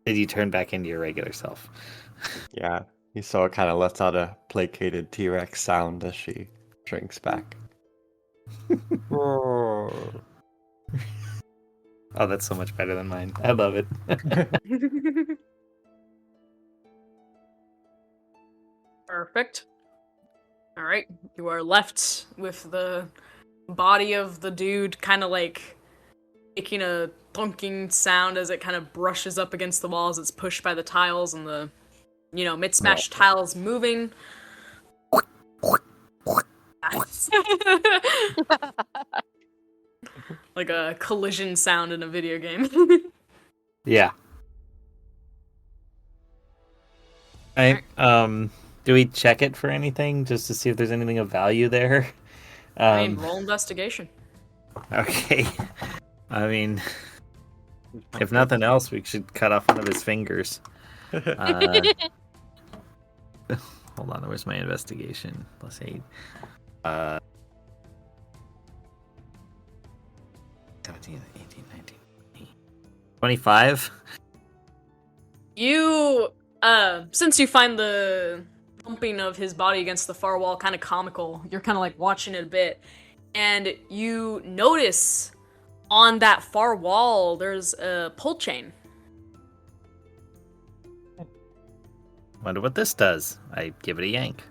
then you turn back into your regular self. Yeah, Yusoa kind of lets out a placated T-Rex sound as she shrinks back. Oh, that's so much better than mine. I love it. Perfect. Alright, you are left with the body of the dude kind of like making a thunking sound as it kind of brushes up against the walls. It's pushed by the tiles and the, mid-smash tiles moving. Like a collision sound in a video game. Yeah. Right. Do we check it for anything just to see if there's anything of value there? I mean, roll investigation. Okay. I mean, if nothing else, we should cut off one of his fingers. Hold on, where's my investigation? Plus 8. 17, 18, 19, 20. 25? You, since you find the thumping of his body against the far wall kind of comical, you're kind of like watching it a bit, and you notice on that far wall there's a pull chain. Wonder what this does. I give it a yank.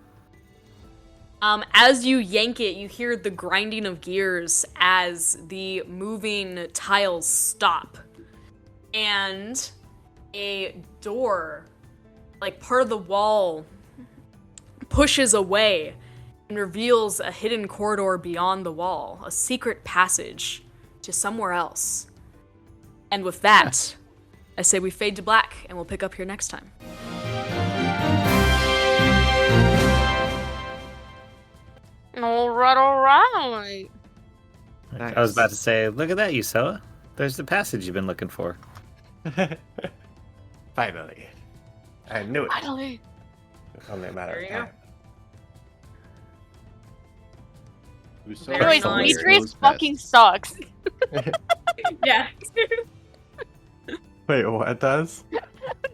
As you yank it, you hear the grinding of gears as the moving tiles stop. And a door, like part of the wall, pushes away and reveals a hidden corridor beyond the wall, a secret passage to somewhere else. And with that, I say we fade to black, and we'll pick up here next time. All right. I was about to say, look at that, Yusoa. There's the passage you've been looking for. Finally. I knew it. Finally. It's only a matter There of you go. time. Usoa Anyways, nice. Demetrius goes fucking best. sucks. Yeah. Wait, what does?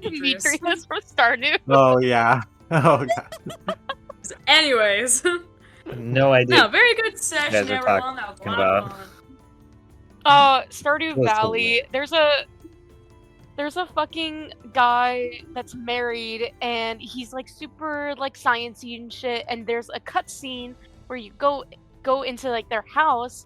Demetrius. Demetrius from Stardew. Oh, yeah. Oh, God. Anyways. No idea. No, very good guys session, are everyone. That was a talking lot of about. fun. Stardew That's Valley. There's a fucking guy that's married and he's like super like sciencey and shit. And there's a cutscene where you go into like their house,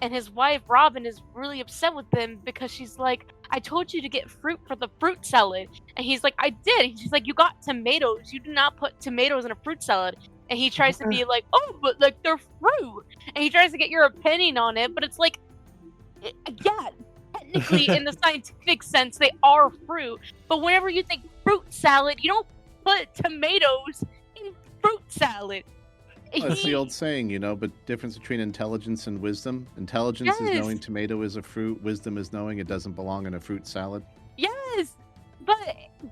and his wife Robin is really upset with him because she's like, "I told you to get fruit for the fruit salad," and he's like, "I did." And she's like, "You got tomatoes. You do not put tomatoes in a fruit salad." And he tries to be like, "Oh, but like they're fruit," and he tries to get your opinion on it, but it's like, yeah, technically in the scientific sense they are fruit, but whenever you think fruit salad, you don't put tomatoes in fruit salad. Well, it's the old saying, you know, but difference between intelligence and wisdom. Intelligence is Yes. knowing tomato is a fruit. Wisdom is knowing it doesn't belong in a fruit salad. Yes, but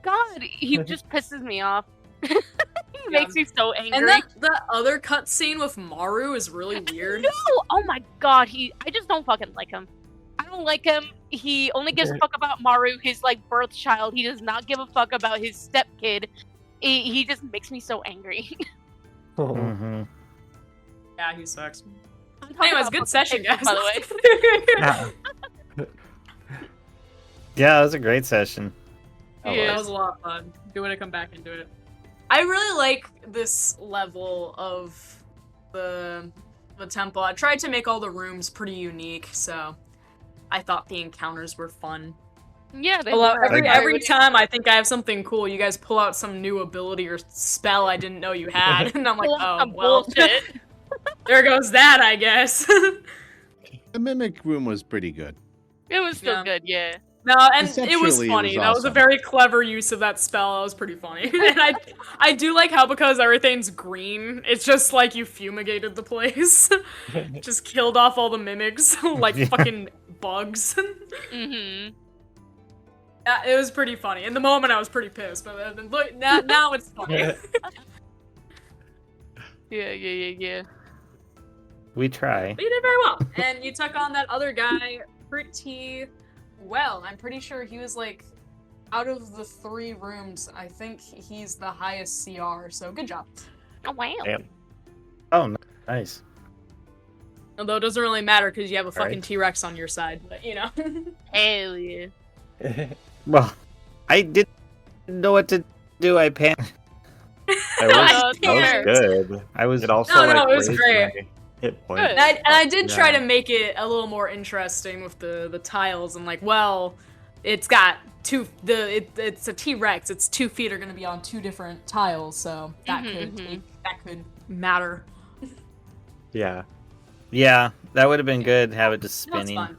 God, he just pisses me off. He makes me so angry. And that other cutscene with Maru is really weird. No! Oh my God, I just don't fucking like him. I don't like him. He only gives a fuck about Maru, his like birth child. He does not give a fuck about his stepkid. He just makes me so angry. Mm-hmm. Yeah, he sucks. I'm talking Anyways, about good fucking session, pictures, guys. by the way. Yeah, it was a great session. Yeah. That was a lot of fun. Do want to come back and do it. I really like this level of the temple. I tried to make all the rooms pretty unique, so I thought the encounters were fun. Yeah, they Although were. every time I think I have something cool, you guys pull out some new ability or spell I didn't know you had, and I'm like, Pull oh some well, bullshit. there goes that, I guess. The mimic room was pretty good. It was still Yeah. good, yeah. No, and it was Conceptually, it funny. was That was a awesome. very clever use of that spell. That was pretty funny. And I do like how because everything's green, it's just like you fumigated the place. Just killed off all the mimics like Yeah. fucking bugs. Mm-hmm. Yeah, it was pretty funny. In the moment, I was pretty pissed, but then look, now it's funny. Yeah. We try. But you did very well, and you took on that other guy pretty well. I'm pretty sure he was like, out of the 3 rooms, I think he's the highest CR. So good job. Oh wow. Damn. Oh, nice. Although it doesn't really matter because you have a fucking Right. T-Rex on your side, but you know. Hell yeah. Well, I didn't know what to do. I panicked. That fair. was good. I was. It also No, it was raised great. my hit point. Good. And I did try Yeah. to make it a little more interesting with the tiles and like, well, it's got it's a T-Rex. Its 2 feet are gonna be on 2 different tiles, so that could matter. Yeah. Yeah, that would have been good. Have it just No, it's spinning.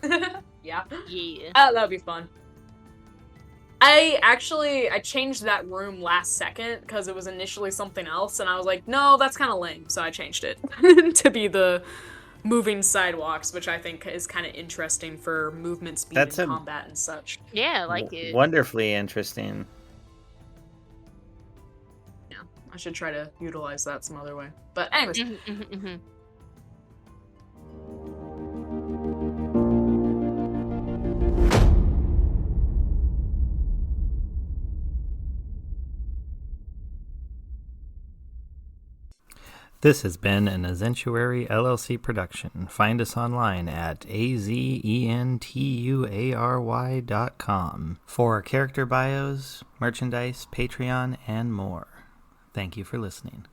fun. Yeah. Yeah. That would be fun. I changed that room last second because it was initially something else, and I was like, no, that's kind of lame, so I changed it to be the moving sidewalks, which I think is kind of interesting for movement speed That's and a- combat and such. Yeah, I like it. Wonderfully interesting. Yeah, I should try to utilize that some other way. But anyways, Mhm. This has been an Azentuary LLC production. Find us online at azentuary.com for character bios, merchandise, Patreon, and more. Thank you for listening.